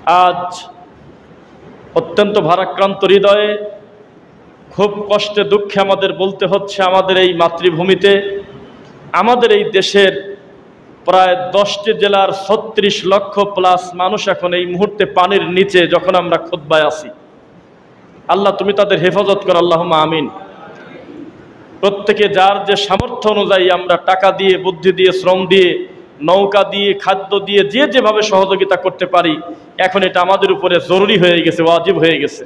আজ অত্যন্ত ভারাক্রান্ত হৃদয়ে খুব কষ্টে দুঃখে আমাদের বলতে হচ্ছে, আমাদের এই মাতৃভূমিতে, আমাদের এই দেশের প্রায় 10টি জেলার 36 লক্ষ প্লাস মানুষ এখন এই মুহূর্তে পানির নিচে। যখন আমরা খুতবায় আছি, আল্লাহ তুমি তাদের হেফাজত কর, আল্লাহুম্মা আমিন। প্রত্যেকে যার যে সামর্থ্য অনুযায়ী আমরা টাকা দিয়ে, বুদ্ধি দিয়ে, শ্রম দিয়ে, নৌকা দিয়ে, খাদ্য দিয়ে যে যেভাবে সহযোগিতা করতে পারি, এখন এটা আমাদের উপরে জরুরি হয়ে গেছে, ওয়াজিব হয়ে গেছে।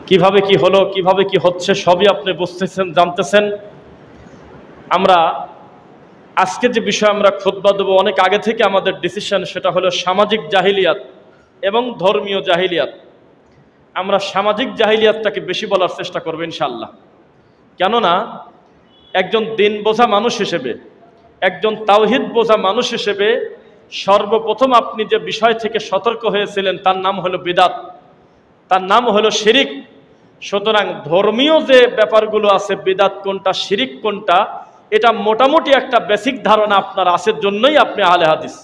কিভাবে কি হলো, কিভাবে কি হচ্ছে, সবই আপনি বুঝতেছেন, জানতেছেন। আমরা আজকে যে বিষয় আমরা খুতবা দেব, অনেক আগে থেকে আমাদের ডিসিশন, সেটা হলো সামাজিক জাহিলিয়াত এবং ধর্মীয় জাহিলিয়াত। আমরা সামাজিক জাহিলিয়াতটাকে বেশি বলার চেষ্টা করব ইনশাআল্লাহ। কেননা একজন দিন বোঝা মানুষ হিসেবে, একজন তাওহীদ বোঝা মানুষ হিসেবে সর্বপ্রথম আপনি যে বিষয় থেকে সতর্ক হয়েছিলেন তার নাম হলো বিদআত, তার নাম হলো শিরিক। সুতরাং ধর্মীয় যে ব্যাপারগুলো আছে, বিদআত কোনটা, শিরিক কোনটা, এটা মোটামুটি একটা বেসিক ধারণা আপনার আছে, জন্যই আপনি আহলে হাদিস।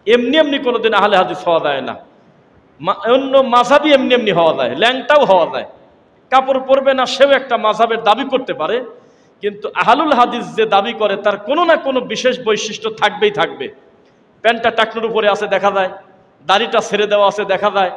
এমনি এমনি কোনোদিন আহলে হাদিস হওয়া যায় না। অন্য মাযহাবি এমনি এমনি হওয়া যায়, ল্যাংটাও হওয়া যায়। কাপড় পরবে না সেও একটা মাযহাবের দাবি করতে পারে, কিন্তু আহলুল হাদিস যে দাবি করে তার কোনো না কোনো বিশেষ বৈশিষ্ট্য থাকবেই থাকবে। প্যান্টটা টাকনুর উপরে আছে দেখা যায়, দাড়িটা ছেড়ে দেওয়া আছে দেখা যায়,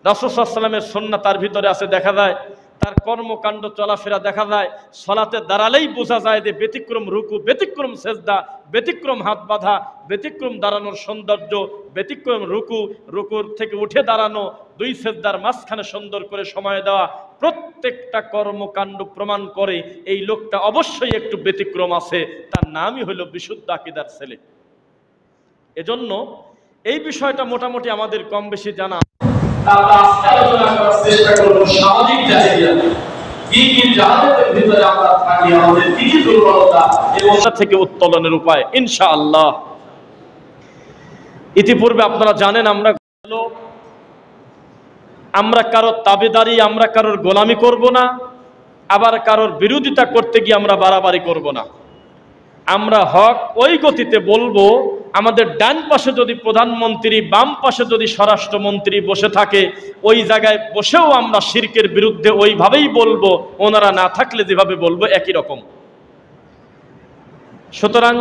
রাসূল সাল্লাল্লাহু আলাইহি ওয়াসাল্লামের সুন্নাহ তার ভিতরে আছে দেখা যায়, তার কর্মকাণ্ড চলাফেরা দেখা যায়। সালাতে দাঁড়ালেই বোঝা যায় যে ব্যতিক্রম রুকু, ব্যতিক্রম সেজদা, ব্যতিক্রম হাত বাঁধা, ব্যতিক্রম দাঁড়ানোর সৌন্দর্য, ব্যতিক্রম রুকু, রুকুর থেকে উঠে দাঁড়ানো, 2 সেজদার মাঝখানে সুন্দর করে সময় দেওয়া, প্রত্যেকটা কর্মকাণ্ড প্রমাণ করে এই লোকটা অবশ্যই একটু ব্যতিক্রম আছে। তার নামই হলো বিশুদ্ধ আকীদার ছেলে। এজন্য এই বিষয়টা মোটামুটি আমাদের কম বেশি জানা। আমরা আজকে আলোচনা করার চেষ্টা করব সামাজিক জাহিলিয়াত, কি কি জাহিলিয়াতের ভিতরে আমরা থাকি, আমাদের কি কি দুর্বলতা এবং ওটা থেকে উত্তোলনের উপায় ইনশাআল্লাহ। ইতিপূর্বে আপনারা জানেন আমরা কারোর তাবেদারি, আমরা কারোর গোলামি করব না, আবার কারোর বিরোধিতা করতে গিয়ে আমরা বাড়াবাড়ি করব না। আমরা হক ওই গতিতে বলবো। আমাদের ডান পাশে যদি প্রধানমন্ত্রী, বাম পাশে যদি স্বরাষ্ট্রমন্ত্রী বসে থাকে, ওই জায়গায় বসেও আমরা শিরকের বিরুদ্ধে ওইভাবেই বলবো, ওনারা না থাকলে যেভাবে বলবো একই রকম। সুতরাং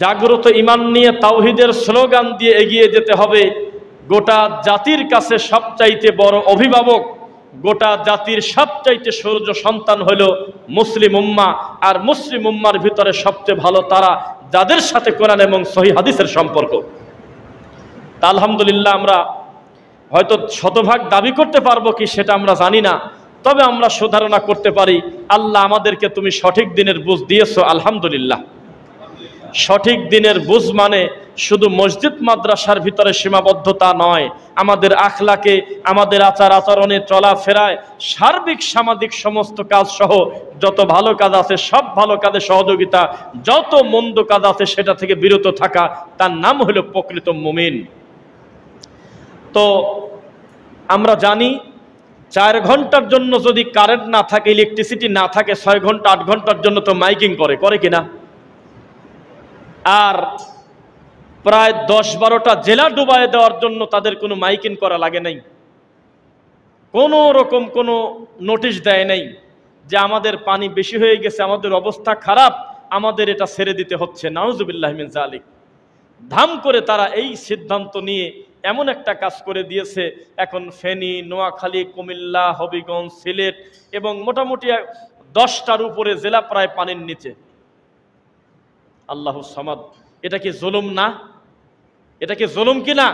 জাগ্রত ঈমান নিয়ে তাওহীদের স্লোগান দিয়ে এগিয়ে যেতে হবে। গোটা জাতির কাছে সবচাইতে বড় অভিভাবক, গোটা জাতির সবচাইতে সূর্য সন্তান হলো মুসলিম উম্মাহ। আর মুসলিম উম্মার ভিতরে সবচেয়ে ভালো তারা যাদের সাথে কোরআন এবং সহিহ হাদিসের সম্পর্ক। তা আলহামদুলিল্লাহ, আমরা হয়তো শতভাগ দাবি করতে পারবো কি সেটা আমরা জানি না, তবে আমরা সুধারণা করতে পারি। আল্লাহ আমাদেরকে তুমি সঠিক দিনের বুঝ দিয়েছো, আলহামদুলিল্লাহ। সঠিক দিনের বুঝ মানে শুধু মসজিদ মাদ্রাসার ভিতরে সীমাবদ্ধতা নয়, আমাদের আখলাকে, আমাদের আচার আচরণে, চলাফেরায়, সার্বিক সামাজিক সমস্ত কাজ সহ যত ভালো কাজ আছে সব ভালো কাজে সহযোগিতা, যত মন্দ কাজ আছে সেটা থেকে বিরত থাকা, তার নাম হলো প্রকৃত মুমিন। তো আমরা জানি 4 ঘন্টার জন্য যদি কারেন্ট না থাকে, ইলেকট্রিসিটি না থাকে, 6 ঘন্টা 8 ঘন্টার জন্য তো মাইকিং করে কিনা। আর প্রায় 10-12টা জেলা ডুবাই দেওয়ার জন্য তাদের কোনো মাইকিং করা লাগে নাই, কোনো রকম কোনো নোটিশ দেয় নাই যে আমাদের পানি বেশি হয়ে গেছে, আমাদের অবস্থা খারাপ, আমাদের এটা ছেড়ে দিতে হচ্ছে। নাউজুবিল্লাহ মিন যালিক। ধাম করে তারা এই সিদ্ধান্ত নিয়ে এমন একটা কাজ করে দিয়েছে, এখন ফেনী, নোয়াখালী, কুমিল্লা, হবিগঞ্জ, সিলেট এবং মোটামুটি 10টার উপরে জেলা প্রায় পানির নিচে। আল্লাহু সামাদ। এটা কি জুলুম না? এটা কি জুলুম কি না?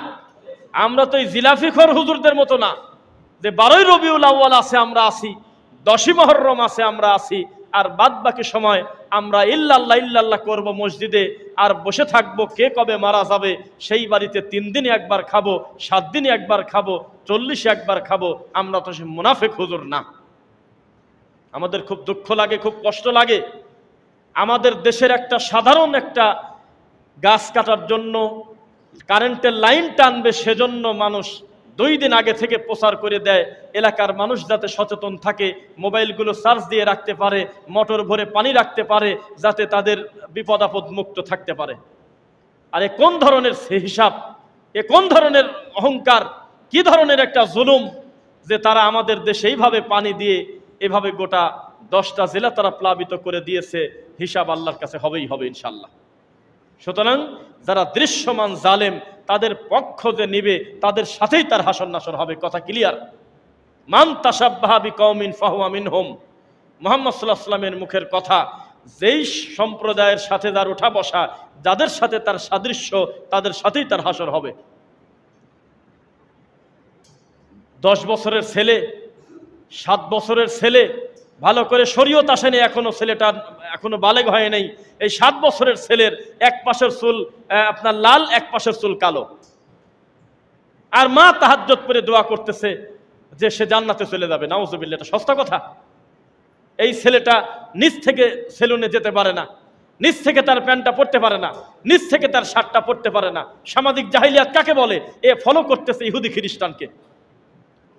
আমরা তো এই জিলাফিখোর হুজুরদের মতো না যে 12ই রবিউল আউয়াল আছে আমরা আসি, 10ই মুহররম আছে আমরা আসি, আর বাদ বাকি সময় আমরা ইল্লাল্লাহ ইল্লাল্লাহ করব মসজিদে, আর বসে থাকবো কে কবে মারা যাবে, সেই বাড়িতে 3 দিনে একবার খাবো, 7 দিনে একবার খাবো, 40-এ একবার খাবো। আমরা তো সে মুনাফিক হুজুর না। আমাদের খুব দুঃখ লাগে, খুব কষ্ট লাগে। আমাদের দেশের একটা সাধারণ একটা গাছ কাটার জন্য কারেন্টের লাইন টানবে, সেজন্য মানুষ 2 দিন আগে থেকে প্রচার করে দেয়, এলাকার মানুষ যাতে সচেতন থাকে, মোবাইলগুলো চার্জ দিয়ে রাখতে পারে, মোটর ভরে পানি রাখতে পারে, যাতে তাদের বিপদ আপদ মুক্ত থাকতে পারে। আরে কোন ধরনের হিসাব, এ কোন ধরনের অহংকার, কি ধরনের একটা জুলুম যে তারা আমাদের দেশে এইভাবে পানি দিয়ে এভাবে গোটা 10টা জেলা তারা প্লাবিত করে দিয়েছে। হিসাব আল্লাহর কাছে হবেই হবে ইনশাআল্লাহ। সুতরাং যারা দৃশ্যমান জালেম তাদের পক্ষ যে নিবে তাদের সাথেই তার হাসর নাসর হবে, কথা ক্লিয়ার। মান তাশাব্বাহা বিকওমিন ফাহুয়া মিনহুম, মুহাম্মদ সাল্লাল্লাহু আলাইহি ওয়াসাল্লামের মুখের কথা। যেই সম্প্রদায়ের সাথে যার ওঠা বসা, যাদের সাথে তার সাদৃশ্য, তাদের সাথেই তার হাসর হবে। 10 বছরের ছেলে, 7 বছরের ছেলে, ভালো করে শরীয়ত আসেনি এখনো, ছেলেটা এখনো বালেগ হয় নাই। এই 7 বছরের ছেলের এক পাশের চুল আপনার লাল, এক পাশের চুল কালো, আর মা তাহাজ্জুদ পড়ে দোয়া করতেছে যে সে জান্নাতে চলে যাবে। নাউজুবিল্লাহ, এটা সস্তা কথা? এই ছেলেটা নিচ থেকে সেলুনে যেতে পারে না, নিচ থেকে তার প্যান্টটা পরতে পারে না, নিচ থেকে তার শার্টটা পরতে পারে না। সামাজিক জাহিলিয়াত কাকে বলে? এ ফলো করতেছে ইহুদি খ্রিস্টানকে।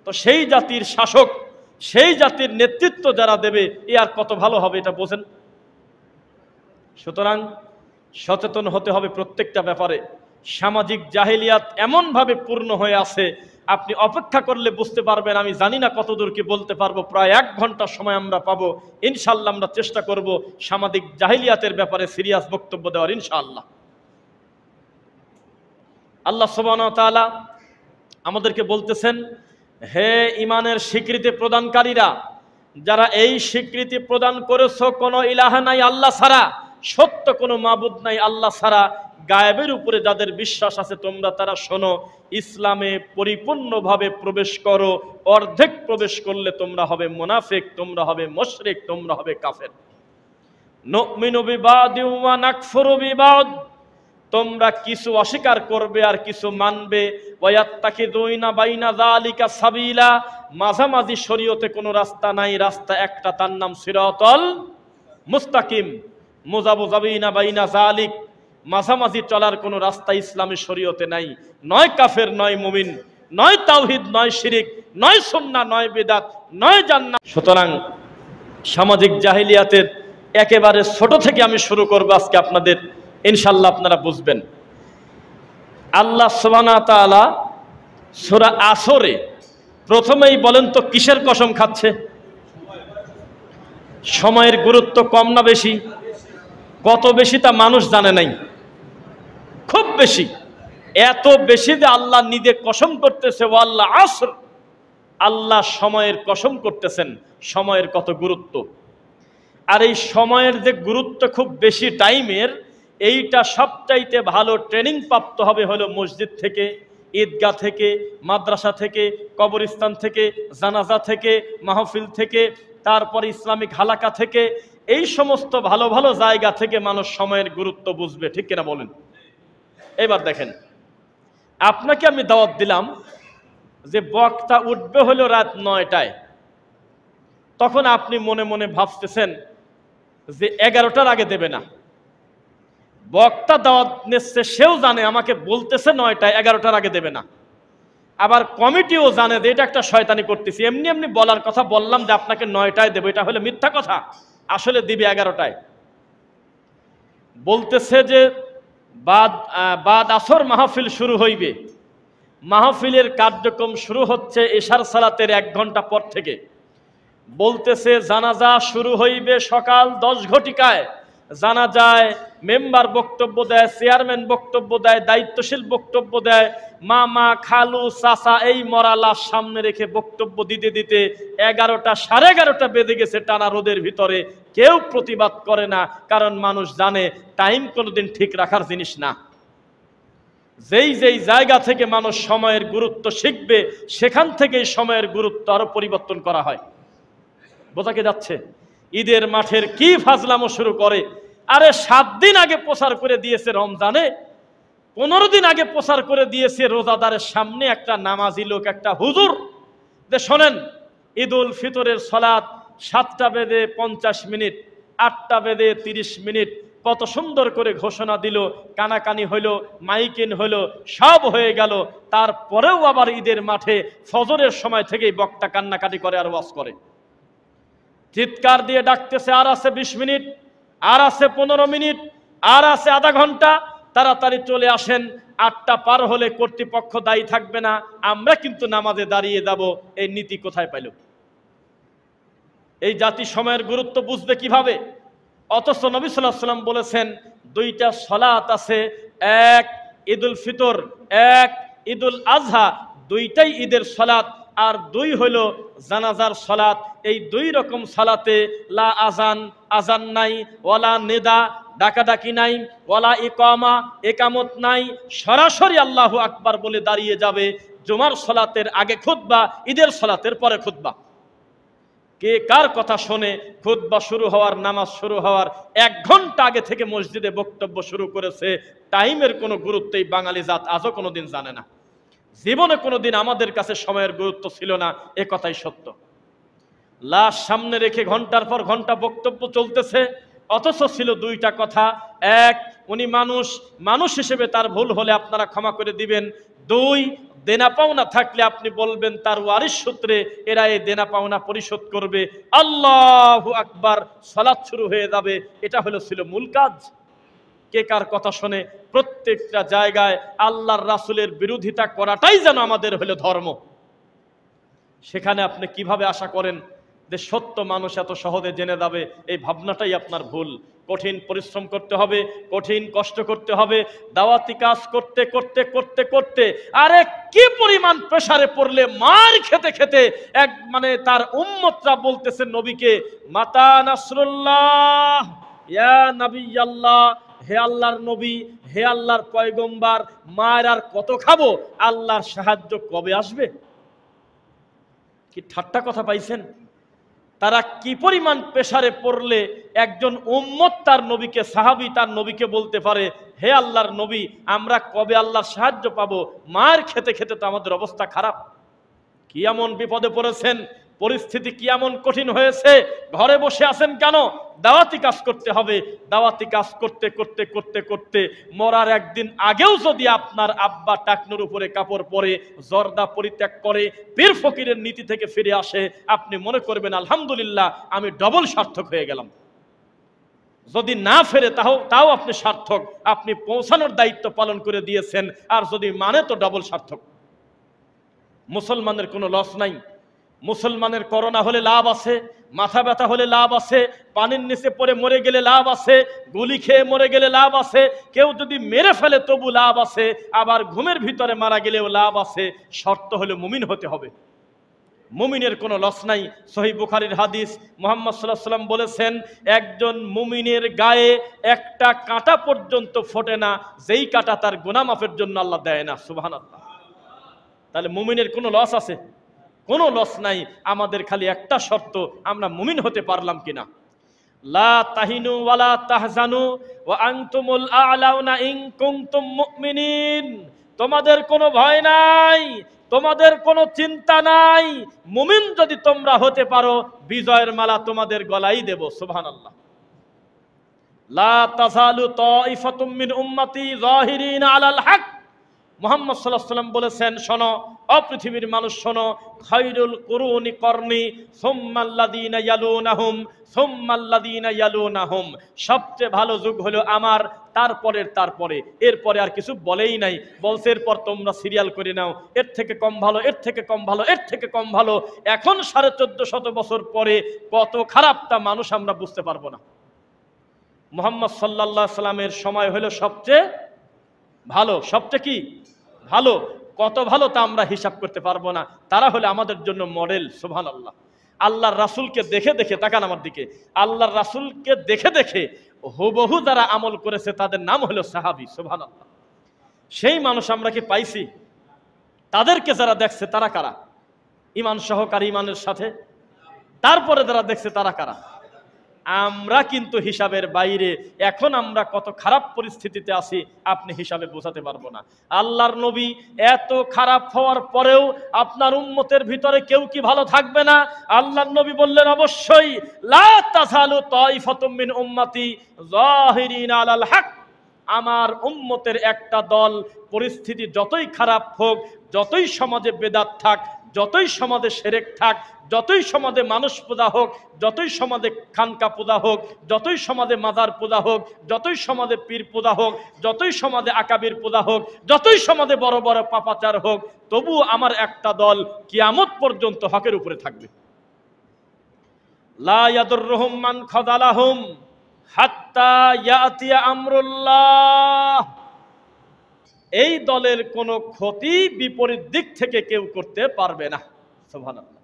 তো সেই জাতির শাসক, সেই জাতির নেতৃত্ব যারা দেবে, এ আর কত ভালো হবে এটা বোঝেন। সুতরাং সচেতন হতে হবে প্রত্যেকটা ব্যাপারে। সামাজিক জাহিলিয়াত এমনভাবে পূর্ণ হয়ে আছে, আপনি অপেক্ষা করলে বুঝতে পারবেন। আমি জানি না কতদূর কি বলতে পারবো, প্রায় 1 ঘন্টা সময় আমরা পাবো ইনশাআল্লাহ। আমরা চেষ্টা করব সামাজিক জাহিলিয়াতের ব্যাপারে সিরিয়াস বক্তব্য দেওয়ার ইনশাআল্লাহ। আল্লাহ সুবহানাহু ওয়া তাআলা আমাদেরকে বলতেছেন, হে ঈমানের স্বীকৃতি প্রদানকারীরা, যারা এই স্বীকৃতি প্রদান করেছো কোনো ইলাহ নাই আল্লাহ ছাড়া, সত্য কোনো মাবুদ নাই আল্লাহ ছাড়া, গায়েবের উপরে যাদের বিশ্বাস আছে, তোমরা তারা শোনো, ইসলামে পরিপূর্ণভাবে প্রবেশ করো। অর্ধেক প্রবেশ করলে তোমরা হবে মুনাফিক, তোমরা হবে মুশরিক, তোমরা হবে কাফের। নুমিনু বিবাদি ওয়া নাকফুরু বিবাদ, তোমরা কিছু অস্বীকার করবে আর কিছু মানবে। ওয়ায়াত্তাকিদুনা বাইনা যালিকা সাবিলা, মাঝামাঝি শরীয়তে কোনো রাস্তা নাই, রাস্তা একটা, তার নাম সিরাতাল মুস্তাকিম। মুযাবযাবিনা বাইনা যালিক, মাঝামাঝি চলার কোনো রাস্তা ইসলামী শরীয়তে নাই। নয় কাফের, নয় মুমিন, নয় তাওহীদ, নয় শিরিক, নয় সুন্নাহ, নয় বিদআত, নয় জান্নাত। সুতরাং সামাজিক জাহিলিয়াতের একেবারে ছোট থেকে আমি শুরু করব আজকে আপনাদের, ইনশাআল্লাহ আপনারা বুঝবেন। আল্লাহ সুবহানাহু ওয়া তাআলা সূরা আসরে প্রথমেই বলেন তো কিসের কসম খাচ্ছে? সময়ের গুরুত্ব কম না বেশি? কত বেশি তা মানুষ জানে নাই, খুব বেশি। এত বেশি যে আল্লাহ নিজে কসম করতেছে, ওয়াল্লাহ আসর, আল্লাহ সময়ের কসম করতেছেন। সময়ের কত গুরুত্ব! আর এই সময়ের যে গুরুত্ব খুব বেশি টাইমের, এইটা সবচাইতে ভালো ট্রেনিং প্রাপ্ত হবে হলো মসজিদ থেকে, ঈদগাহ থেকে, মাদ্রাসা থেকে, কবরস্থান থেকে, জানাজা থেকে, মাহফিল থেকে, তারপর ইসলামিক হালাকা থেকে। এই সমস্ত ভালো ভালো জায়গা থেকে মানুষ সময়ের গুরুত্ব বুঝবে, ঠিক কিনা বলেন? এবার দেখেন, আপনাকে আমি দাওয়াত দিলাম যে বক্তা উঠবে হলো রাত 9টায়। তখন আপনি মনে মনে ভাবতেছেন যে 11টার আগে দেবে না। বক্তা দাওয়াত নিচ্ছে, সেও জানে আমাকে বলতেছে 9টায়, 11টার আগে দেবে না। আবার কমিটিও জানে যে এটা একটা শয়তানি করতেছি, এমনি এমনি বলার কথা বললাম যে আপনাকে 9টায় দেবো, এটা হলো মিথ্যা কথা, আসলে দিবে 11টায়। বলতেছে যে বাদ আসর মাহফিল শুরু হইবে। মাহফিলের কার্যক্রম শুরু হচ্ছে এশার সালাতের 1 ঘন্টা পর থেকে। বলতেছে জানাজা শুরু হইবে সকাল 10 ঘটিকায়। জানাজায় মেম্বার বক্তব্য দেয়, চেয়ারম্যান বক্তব্য দেয়, দায়িত্বশীল বক্তব্য দেয়, মামা, খালু, চাচা এই মরা লাশ সামনে রেখে বক্তব্য দিতে দিতে 11টা, 11:30 বেজে গেছে টানা রোদের ভিতরে। কেউ প্রতিবাদ করে না, কারণ মানুষ জানে টাইম কোনোদিন ঠিক রাখার জিনিস না। যেই যেই জায়গা থেকে মানুষ সময়ের গুরুত্ব শিখবে, সেখান থেকেই সময়ের গুরুত্ব আরো পরিবর্তন করা হয়। বোঝা কি যাচ্ছে? ঈদের মাঠের কি ফাজলামো শুরু করে! আরে 7 দিন আগে প্রচার করে দিয়েছে রমজানে, 15 দিন আগে প্রচার করে দিয়েছে রোজাদারের সামনে একটা নামাজি লোক, একটা হুজুর, যে শোনেন ঈদুল ফিতরের সালাত 7টা বেজে 50 মিনিট, 8টা বেজে 30 মিনিট, কত সুন্দর করে ঘোষণা দিল, কানাকানি হইলো, মাইকিং হইলো, সব হয়ে গেল। তারপরেও আবার ঈদের মাঠে ফজরের সময় থেকেই বক্তা কান্নাকাটি করে আর ওয়াজ করে, চিৎকার দিয়ে ডাকতেছে, আর আছে 20 মিনিট, আর আছে 15 মিনিট, আর আছে আধা ঘন্টা, তাড়াতাড়ি চলে আসেন, 8টা পার হলে কর্তৃপক্ষ দায়ী থাকবে না, আমরা কিন্তু নামাজে দাঁড়িয়ে যাব। এই নীতি কোথায় পাইল? এই জাতি সময়ের গুরুত্ব বুঝবে কিভাবে? অথচ নবী সাল্লাল্লাহু আলাইহি ওয়াসাল্লাম বলেছেন 2টা সালাত আছে, এক ঈদুল ফিতর, এক ঈদুল আজহা, 2টাই ঈদের সালাত, আর 2 হলো জানাজার সালাত। এই 2 রকম সালাতে লা আজান, আজান নাই, ওয়ালা নিদা, ডাকাডাকি নাই, ওয়ালা ইকামা, একামত নাই, সরাসরি আল্লাহু আকবার বলে দাঁড়িয়ে যাবে। জুমার সালাতের আগে খুতবা, ঈদের সালাতের পরে খুতবা। কে কার কথা শোনে? খুতবা শুরু হওয়ার, নামাজ শুরু হওয়ার 1 ঘন্টা আগে থেকে মসজিদে বক্তব্য শুরু করেছে। টাইমের কোনো গুরুত্বই বাঙালি জাত আজও কোনোদিন জানে না। জীবনে কোনোদিন আমাদের কাছে সময়ের গুরুত্ব ছিল না, এ কথাই সত্য। লাশ সামনে রেখে ঘন্টার পর ঘন্টা বক্তব্য চলতেছে, অথচ ছিল 2টা কথা। এক, উনি মানুষ হিসেবে তার ভুল হলে আপনারা ক্ষমা করে দিবেন। 2, দেনা পাওনা থাকলে আপনি বলবেন তার ওয়ারিশ সূত্রে এরা এই দেনা পাওনা পরিশোধ করবে। আল্লাহু আকবার, সালাত শুরু হয়ে যাবে। এটা ছিল মূল কাজ। কে কার কথা শোনে? প্রত্যেকটা জায়গায় আল্লাহর রাসূলের বিরোধিতা করাটাই যেন আমাদের ধর্ম। সেখানে আপনি কিভাবে আশা করেন যে সত্য মানুষ এত সহজে জেনে যাবে? এই ভাবনাটাই আপনার ভুল। কঠিন পরিশ্রম করতে হবে, কঠিন কষ্ট করতে হবে, দাওয়াতি কাজ করতে করতে করতে করতে আরে কি পরিমাণ প্রেসারে পড়লে মার খেতে খেতে তার উম্মতরা বলতেছে নবীকে, মাতা নাসরুল্লাহ ইয়া নবিয়াল্লাহ, হে আল্লাহর নবী, হে আল্লাহর পয়গম্বর, মার আর কত খাবো, আল্লাহর সাহায্য কবে আসবে? কি ঠাট্টা কথা পাইছেন? তারা কি পরিমাণ প্রেসারে পড়লে একজন উম্মত তার নবীকে, সাহাবী তার নবীকে বলতে পারে, হে আল্লাহর নবী, আমরা কবে আল্লাহর সাহায্য পাবো? মার খেতে খেতে তো আমাদের অবস্থা খারাপ। কি এমন বিপদে পড়েছেন? পরিস্থিতি কি এমন কঠিন হয়েছে? ঘরে বসে আছেন কেন? দাওয়াতি কাজ করতে হবে। দাওয়াতি কাজ করতে করতে করতে করতে মরার একদিন আগেও যদি আপনার আব্বা টাকনুর উপরে কাপড় পরে, জর্দা পরিত্যাগ করে, পীর ফকিরের নীতি থেকে ফিরে আসে, আপনি মনে করবেন আলহামদুলিল্লাহ আমি ডবল সার্থক হয়ে গেলাম। যদি না ফেরে তাও আপনি সার্থক, আপনি পৌঁছানোর দায়িত্ব পালন করে দিয়েছেন। আর যদি মানে তো ডবল সার্থক। মুসলমানের কোনো লস নাই। মুসলমানের করোনা হলে লাভ আছে, মাথা ব্যথা হলে লাভ আছে, পানির নিচে পড়ে মরে গেলে লাভ আছে, গুলি খেয়ে মরে গেলে লাভ আছে, কেউ যদি মেরে ফেলে তবু লাভ আছে, আবার ঘুমের ভিতরে মারা গেলেও লাভ আছে। শর্ত হলো মুমিন হতে হবে। মুমিনের কোনো লস নাই। সহিহ বুখারীর হাদিস, মুহাম্মদ সাল্লাল্লাহু আলাইহি ওয়াসাল্লাম বলেছেন, একজন মুমিনের গায়ে একটা কাঁটা পর্যন্ত ফোটে না, যেই কাঁটা তার গুনাহ মাফের জন্য আল্লাহ দেয় না। সুবহানাল্লাহ। তাহলে মুমিনের কোনো লস আছে? কোনো লস নাই। আমাদের খালি একটা শর্ত, আমরা মুমিন হতে পারলাম কিনা। লা তাহিনু ওয়ালা তাহজানু ওয়া আনতুমুল আ'লাউনা ইন কুনতুম মুমিনিন। তোমাদের কোনো ভয় নাই, তোমাদের কোনো চিন্তা নাই। মুমিন যদি তোমরা হতে পারো, বিজয়ের মালা তোমাদের গলায় দেব। সুবহানাল্লাহ। লা তাযালু তাইফাতুম মিন উম্মতি যাহিরিনা আলাল হক। মুহাম্মদ সাল্লাল্লাহু আলাইহি ওয়াসাল্লাম বলেছেন, শোনো ও পৃথিবীর মানুষ শোনো, খায়রুল কুরুনি করনি সুম্মাল্লাযীনা ইয়ালুনাহুম সুম্মাল্লাযীনা ইয়ালুনাহুম। সবচেয়ে ভালো যুগ হলো আমার, তারপরে এরপরে আর কিছু বলেই নাই। বলছে এরপর তোমরা সিরিয়াল করে নাও, এর থেকে কম ভালো, এর থেকে কম ভালো, এর থেকে কম ভালো। এখন 1450 বছর পরে কত খারাপ তা মানুষ আমরা বুঝতে পারবো না। মুহাম্মদ সাল্লাল্লাহু আলাইহি সাল্লামের সময় হলো সবচেয়ে ভালো। সবচেয়ে কি ভালো? কত ভালো তা আমরা হিসাব করতে পারবো না। তারা হলে আমাদের জন্য মডেল। সুবহানাল্লাহ। আল্লাহর রাসূলকে দেখে দেখে, তাকান আমার দিকে, আল্লাহর রাসূলকে দেখে দেখে হুবহু যারা আমল করেছে তাদের নাম হলো সাহাবী। সুবহানাল্লাহ। সেই মানুষ আমরা কি পাইছি? তাদেরকে যারা দেখছে তারা কারা? ঈমান সহকারী ঈমানের সাথে। তারপরে যারা দেখছে তারা কারা? আমরা কিন্তু হিসাবের বাইরে। এখন আমরা কত খারাপ পরিস্থিতিতে আছি আপনি হিসাবে বোঝাতে পারবো না। আল্লাহর নবী এত খারাপ হওয়ার পরেও আপনার উম্মতের ভিতরে কেউ কি ভালো থাকবে না? আল্লাহর নবী বললেন, অবশ্যই লা তাযালু তাইফাতুম মিন উম্মতি যাহিরিনা আলাল হক। আমার উম্মতের একটা দল, পরিস্থিতি যতই খারাপ হোক, যতই সমাজে বেদাত থাক, যতই সমাজে শিরক থাক, যতই সমাজে মানুষ পূজা হোক, যতই সমাজে খানকা পূজা হোক, যতই সমাজে মাজার পূজা হোক, যতই সমাজে পীর পূজা হোক, যতই সমাজে আকাবির পূজা হোক, যতই সমাজে বড় বড় পাপাচার হোক, তবু আমার একটা দল কিয়ামত পর্যন্ত হকের উপরে থাকবে। লা ইয়াদুররুহুম মান খাযালাহুম হাত্তা ইয়াতিয়া আমরুল্লাহ। এই দলের কোনো ক্ষতি বিপরীত দিক থেকে কেউ করতে পারবে না। সুবহানাল্লাহ।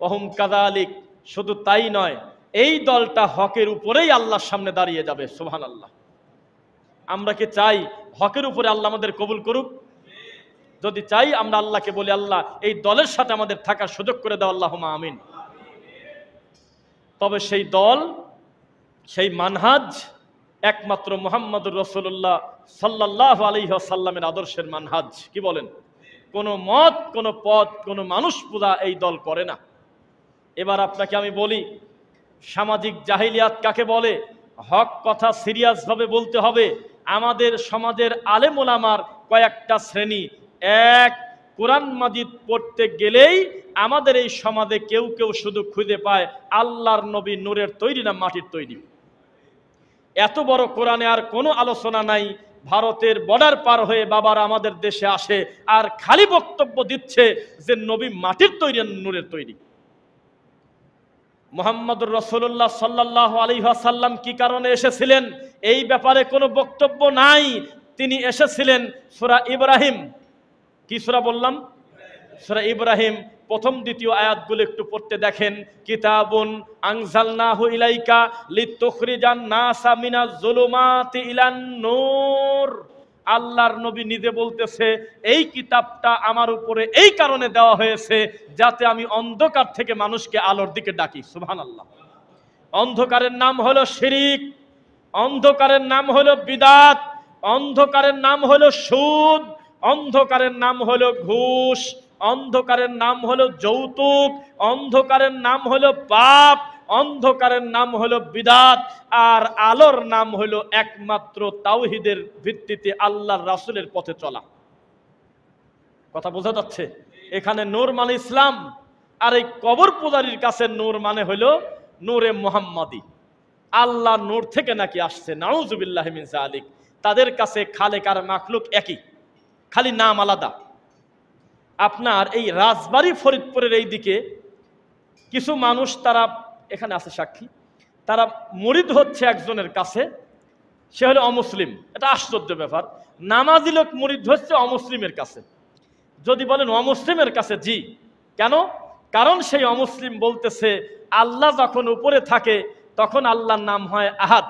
ওহুম কাযালিক, শুধু তাই নয়, এই দলটা হকের উপরেই আল্লাহর সামনে দাঁড়িয়ে যাবে। সুবহানাল্লাহ। আমরা কি চাই হকের উপরে আল্লাহ আমাদের কবুল করুক? যদি চাই আমরা আল্লাহকে বলি, আল্লাহ এই দলের সাথে আমাদের থাকার সুযোগ করে দাও, আল্লাহুম্মা আমিন। তবে সেই দল, সেই মানহাজ একমাত্র মুহাম্মদুর রাসূলুল্লাহ সাল্লাল্লাহু আলাইহি ওয়াসাল্লামের আদর্শের মানহাজ। কি বলেন? কোনো মত, কোনো পথ, কোনো মানুষ পূজা এই দল করে না। এবার আপনাকে আমি বলি, সামাজিক জাহিলিয়াত কাকে বলে? হক কথা সিরিয়াসভাবে বলতে হবে। আমাদের সমাজের আলেম ওলামার কয়েকটা শ্রেণী, এক, কোরআন মাজিদ পড়তে গেলেই আমাদের এই সমাজে কেউ কেউ শুধু খুঁজে পায় আল্লাহর নবী নূরের তৈরি না মাটির তৈরি। এত বড় কোরআনে আর কোনো আলোচনা নাই। ভারতের বর্ডার পার হয়ে বাবার আমাদের দেশে আসে আর খালি বক্তব্য দিচ্ছে যে নবী মাটির তৈরি নূরের তৈরি। মুহাম্মদুর রাসূলুল্লাহ সাল্লাল্লাহু আলাইহি ওয়াসাল্লাম কি কারণে এসেছিলেন এই ব্যাপারে কোনো বক্তব্য নাই। তিনি এসেছিলেন সূরা ইব্রাহিম, কি সূরা বললাম? সূরা ইব্রাহিম প্রথম দ্বিতীয় আয়াতগুলো একটু পড়তে দেখেন। কিতাবুন আনজালনাহু ইলাইকা লিতুখরিজান নাসা মিনাজ যুলুমাতি ইলান নূর। আল্লাহর নবী নিজে বলতেছে, এই কিতাবটা আমার উপরে এই কারণে দেওয়া হয়েছে যাতে আমি অন্ধকার থেকে মানুষকে আলোর দিকে ডাকি। সুবহানাল্লাহ। অন্ধকারের নাম হলো শিরিক, অন্ধকারের নাম হলো বিদআত, অন্ধকারের নাম হলো সুদ, অন্ধকারের নাম হলো ঘুষ, অন্ধকারের নাম হলো যৌতুক, অন্ধকারের নাম হলো পাপ, অন্ধকারের নাম হলো বিদআত, আর আলোর নাম হলো একমাত্র তাওহীদের ভিত্তিতে আল্লাহর রাসূলের পথে চলা। কথা বোঝা যাচ্ছে? এখানে নূর মানে ইসলাম, আর এই কবর পূজারীর কাছে নূর মানে হলো নূরে মুহাম্মাদি। আল্লাহ নূর থেকে নাকি আসছে, নাউযুবিল্লাহি মিন যালিক। তাদের কাছে খালেক আর মাখলুক একই, খালি নাম আলাদা। আপনার এই রাজবাড়ী ফরিদপুরের এই দিকে কিছু মানুষ, তারা এখানে আছে সাক্ষী, তারা মুরিদ হচ্ছে একজনের কাছে, সে হলো অমুসলিম। এটা আশ্চর্য ব্যাপার, নামাজি লোক মুরিদ হচ্ছে অমুসলিমের কাছে। যদি বলেন অমুসলিমের কাছে, জি। কেন? কারণ সেই অমুসলিম বলতেছে আল্লাহ যখন উপরে থাকে তখন আল্লাহর নাম হয় আহাদ,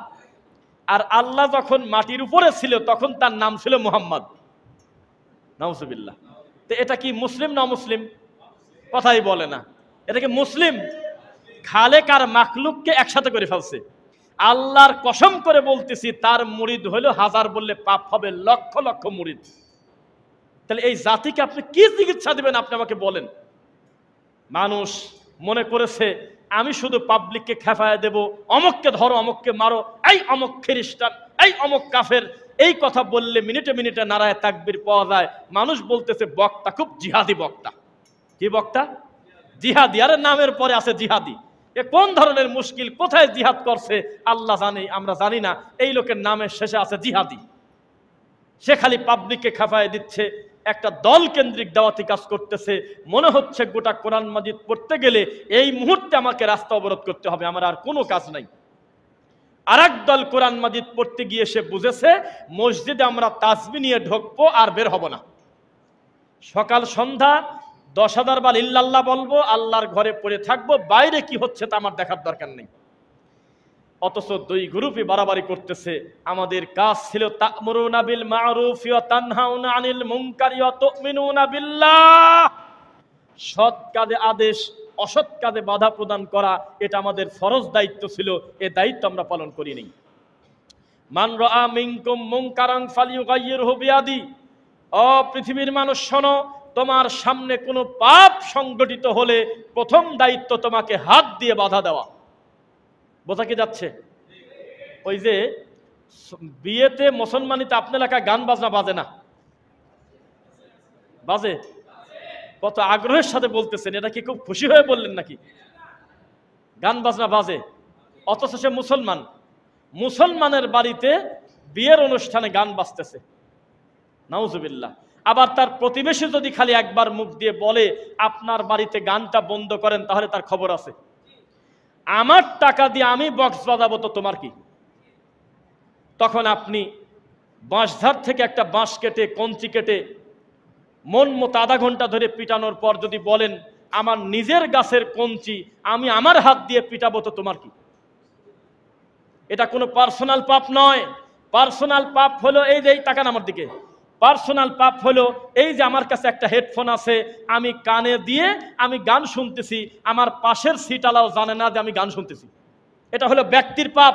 আর আল্লাহ যখন মাটির উপরে ছিল তখন তার নাম ছিল মুহাম্মদ। নাউযুবিল্লাহ। তো এটা কি মুসলিম না মুসলিম? কথাই বলে না। এটা কি মুসলিম? খালেক আর মাখলুককে একসাথে করে ফেলছে। আল্লাহর কসম করে বলতেছি, তার মুরিদ হলো হাজার বললে পাপ হবে, লক্ষ লক্ষ মুরিদ। তাহলে এই জাতিকে আপনি কি চিকিৎসা দিবেন? আপনি আমাকে বলেন। মানুষ মনে করেছে আমি শুধু পাবলিককে খেপায় দেব, অমুককে ধরো, অমুককে মারো, এই অমুক খ্রিস্টান, এই অমুক কাফের, এই কথা বললে মিনিটে মিনিটে নারায়ে তাকবীর পাওয়া যায়। মানুষ বলতেছে বক্তা খুব জিহাদি বক্তা। কি বক্তা? জিহাদি। আরে নামের পরে আছে জিহাদি। এ কোন ধরনের মুশকিল, কোথায় জিহাদ করছে আল্লাহ জানে, আমরা জানি না। এই লোকের নামের শেষে আছে জিহাদি। সে খালি পাবলিককে খেপায় দিচ্ছে, একটা দল কেন্দ্রিক দাওয়াতি কাজ করতেছে। মনে হচ্ছে গোটা কোরআন মাজিদ পড়তে গেলে এই মুহূর্তে আমাকে রাস্তা অবরোধ করতে হবে, আমার আর কোনো কাজ নাই। আর এক দল কোরআন মাজিদ পড়তে গিয়ে সে বুঝেছে মসজিদে আমরা তাসবিহ নিয়ে ঢুকবো আর বের হব না। সকাল সন্ধ্যা 10,000 বার ইল্লাল্লাহ বলবো, আল্লাহর ঘরে পড়ে থাকবো, বাইরে কি হচ্ছে তা আমার দেখার দরকার নেই। অথচ দুই গ্রুপই বাড়াবাড়ি করতেছে। আমাদের কাজ ছিল তা'মুরুনা বিল মা'রুফ ওয়া তানহাউনা আনিল মুনকারি ওয়া তু'মিনুনা বিল্লাহ। সৎ কাজে আদেশ, অসৎ কাজে বাধা প্রদান করা, এটা আমাদের ফরজ দায়িত্ব ছিল। এই দায়িত্ব আমরা পালন করি নাই। মান রাআ মিনকুম মুনকারান ফালিয়ুগাইয়িরহু বিয়াদি। ও পৃথিবীর মানুষ শোনো, তোমার সামনে কোনো পাপ সংগঠিত হলে প্রথম দায়িত্ব তোমাকে হাত দিয়ে বাধা দেওয়া। বোঝা কি যাচ্ছে? ওই যে বিয়েতে মুসলমানিতে আপনার এলাকায় গান বাজনা বাজে না? বাজে? কত আগ্রহের সাথে বলতেছেন, এটা কি খুব খুশি হয়ে বললেন নাকি? গান বাজনা বাজে, অথচ সে মুসলমান। মুসলমানের বাড়িতে বিয়ের অনুষ্ঠানে গান বাজতেছে, নাউজুবিল্লাহ। আবার তার প্রতিবেশী যদি খালি একবার মুখ দিয়ে বলে আপনার বাড়িতে গানটা বন্ধ করেন, তাহলে তার খবর আছে। আমার টাকা দিয়ে আমি বক্স বাজাবো তো তোমার কি? তখন আপনি বাঁশঝাড় থেকে একটা বাঁশ কেটে, কঞ্চি কেটে মন মতো আধা ঘন্টা ধরে পিটানোর পর যদি বলেন আমার নিজের গাছের কঞ্চি আমি আমার হাত দিয়ে পিটাবো তো তোমার কি? এটা কোনো পার্সোনাল পাপ নয়। পার্সোনাল পাপ হলো এই যে, তাকান আমার দিকে, পার্সোনাল পাপ হলো এই যে আমার কাছে একটা হেডফোন আছে, আমি কানে দিয়ে আমি গান শুনতেছি, আমার পাশের সিটওয়ালাও জানে না যে আমি গান শুনতেছি। এটা হলো ব্যক্তির পাপ,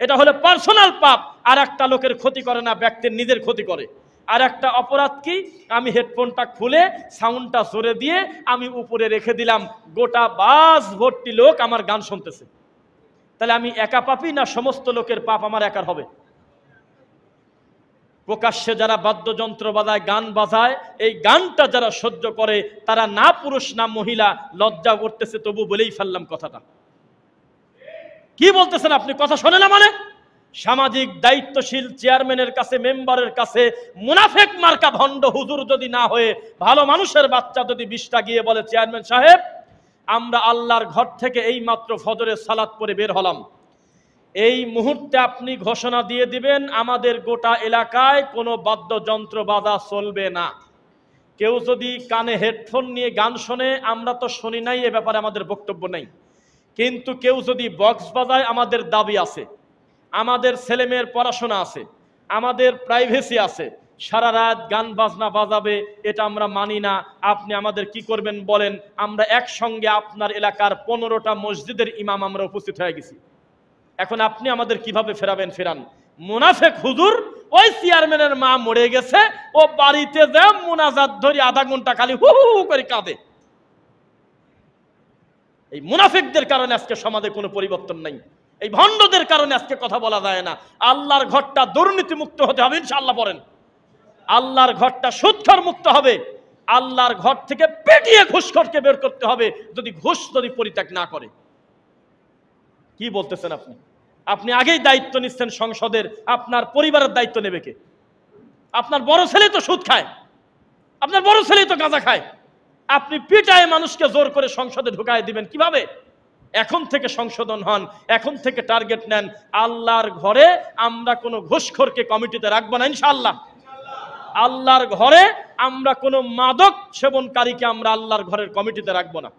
এটা হলো পার্সোনাল পাপ। আর একটা লোকের ক্ষতি করে না, ব্যক্তির নিজের ক্ষতি করে। আর একটা অপরাধ কি, আমি হেডফোনটা খুলে সাউন্ডটা জোরে দিয়ে আমি উপরে রেখে দিলাম, গোটা বাস ভর্তি লোক আমার গান শুনতেছে। তাহলে আমি একা পাপী না সমস্ত লোকের পাপ আমার একার হবে? প্রকাশ্যে যারা বাদ্যযন্ত্র বাজায়, গান বাজায়, এই গানটা যারা সহ্য করে তারা না পুরুষ না মহিলা, লজ্জা করতেছে তবু বলেই ফেললাম কথাটা। কি বলতেছেন আপনি? কথা শোনে না মানে? সামাজিক দায়িত্বশীল চেয়ারম্যানের কাছে, মেম্বারের কাছে মুনাফেক মার্কা ভণ্ড হুজুর যদি না হয়ে ভালো মানুষের বাচ্চা যদি 20টা গিয়ে বলে চেয়ারম্যান সাহেব আমরা আল্লাহর ঘর থেকে এই মাত্র ফজরের সালাত পড়ে বের হলাম, এই মুহূর্তে আপনি ঘোষণা দিয়ে দিবেন আমাদের গোটা এলাকায় কোনো বাদ্যযন্ত্র বাজা চলবে না। কেউ যদি কানে হেডফোন নিয়ে গান শোনে, আমরা তো শুনি নাই, এ ব্যাপারে আমাদের বক্তব্য নেই, কিন্তু কেউ যদি বক্স বাজায় আমাদের দাবি আছে, আমাদের ছেলেমেয়ের পড়াশোনা আছে, আমাদের প্রাইভেসি আছে, সারা রাত গান বাজনা বাজাবে, এটা আমরা মানি না। আপনি আমাদের কি করবেন বলেন? আমরা একসঙ্গে আপনার এলাকার 15টা মসজিদের ইমাম আমরা উপস্থিত হয়ে গেছি, এখন আপনি আমাদের কিভাবে ফেরাবেন? ফেরান। মুনাফেক হুজুর, ওই চেয়ারম্যানের মা মরে গেছে, ও বাড়িতে যা মুনাজাত ধরি আধা ঘন্টা খালি হু হু করে কাঁদে। এই মুনাফিকদের কারণে আজকে সমাজে কোনো পরিবর্তন নাই, এই ভণ্ডদের কারণে আজকে কথা বলা যায় না। আল্লাহর ঘরটা দুর্নীতি মুক্ত হতে হবে ইনশাআল্লাহ। পড়েন, আল্লাহর ঘরটা সুদখোর মুক্ত হবে। আল্লাহর ঘর থেকে পেটিয়ে ঘুষখোরকে বের করতে হবে, যদি ঘুষ যদি পরিত্যাগ না করে। কি বলতেছেন আপনি? আপনি আগেই দায়িত্ব নিচ্ছেন সংসদের, আপনার পরিবারের দায়িত্ব নেবে কে? আপনার বড় ছেলে তো সুদ খায়, আপনার বড় ছেলে তো গাঁজা খায়, আপনি পিটায় মানুষকে জোর করে সংসদে ঢুকায় দিবেন কিভাবে? এখন থেকে সংশোধন হন, এখন থেকে টার্গেট নেন। আল্লাহর ঘরে আমরা কোনো ঘুষখোরকে কমিটিতে রাখবো না ইনশাআল্লাহ। আল্লাহর ঘরে আমরা কোনো মাদক সেবনকারীকে আমরা আল্লাহর ঘরের কমিটিতে রাখবো না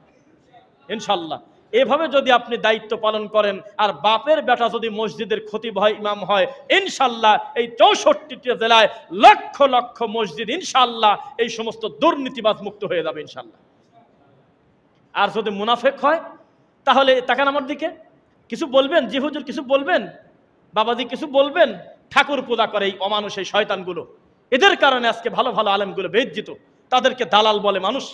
ইনশাআল্লাহ। এভাবে যদি আপনি দায়িত্ব পালন করেন, আর বাপের বেটা যদি মসজিদের খতিব হয়, ইমাম হয়, ইনশাআল্লাহ এই 64টি জেলায় লক্ষ লক্ষ মসজিদ ইনশাআল্লাহ এই সমস্ত দুর্নীতিবাজ মুক্ত হয়ে যাবে ইনশাআল্লাহ। আর যদি মুনাফেক হয়, তাহলে তাকান আমার দিকে, কিছু বলবেন? জি হুজুর কিছু বলবেন? বাবাজি কিছু বলবেন? ঠাকুর পূজা করে এই অমানুষ, এই শয়তানগুলো, এদের কারণে আজকে ভালো ভালো আলেমগুলো বেজ্জিত। তাদেরকে দালাল বলে মানুষ,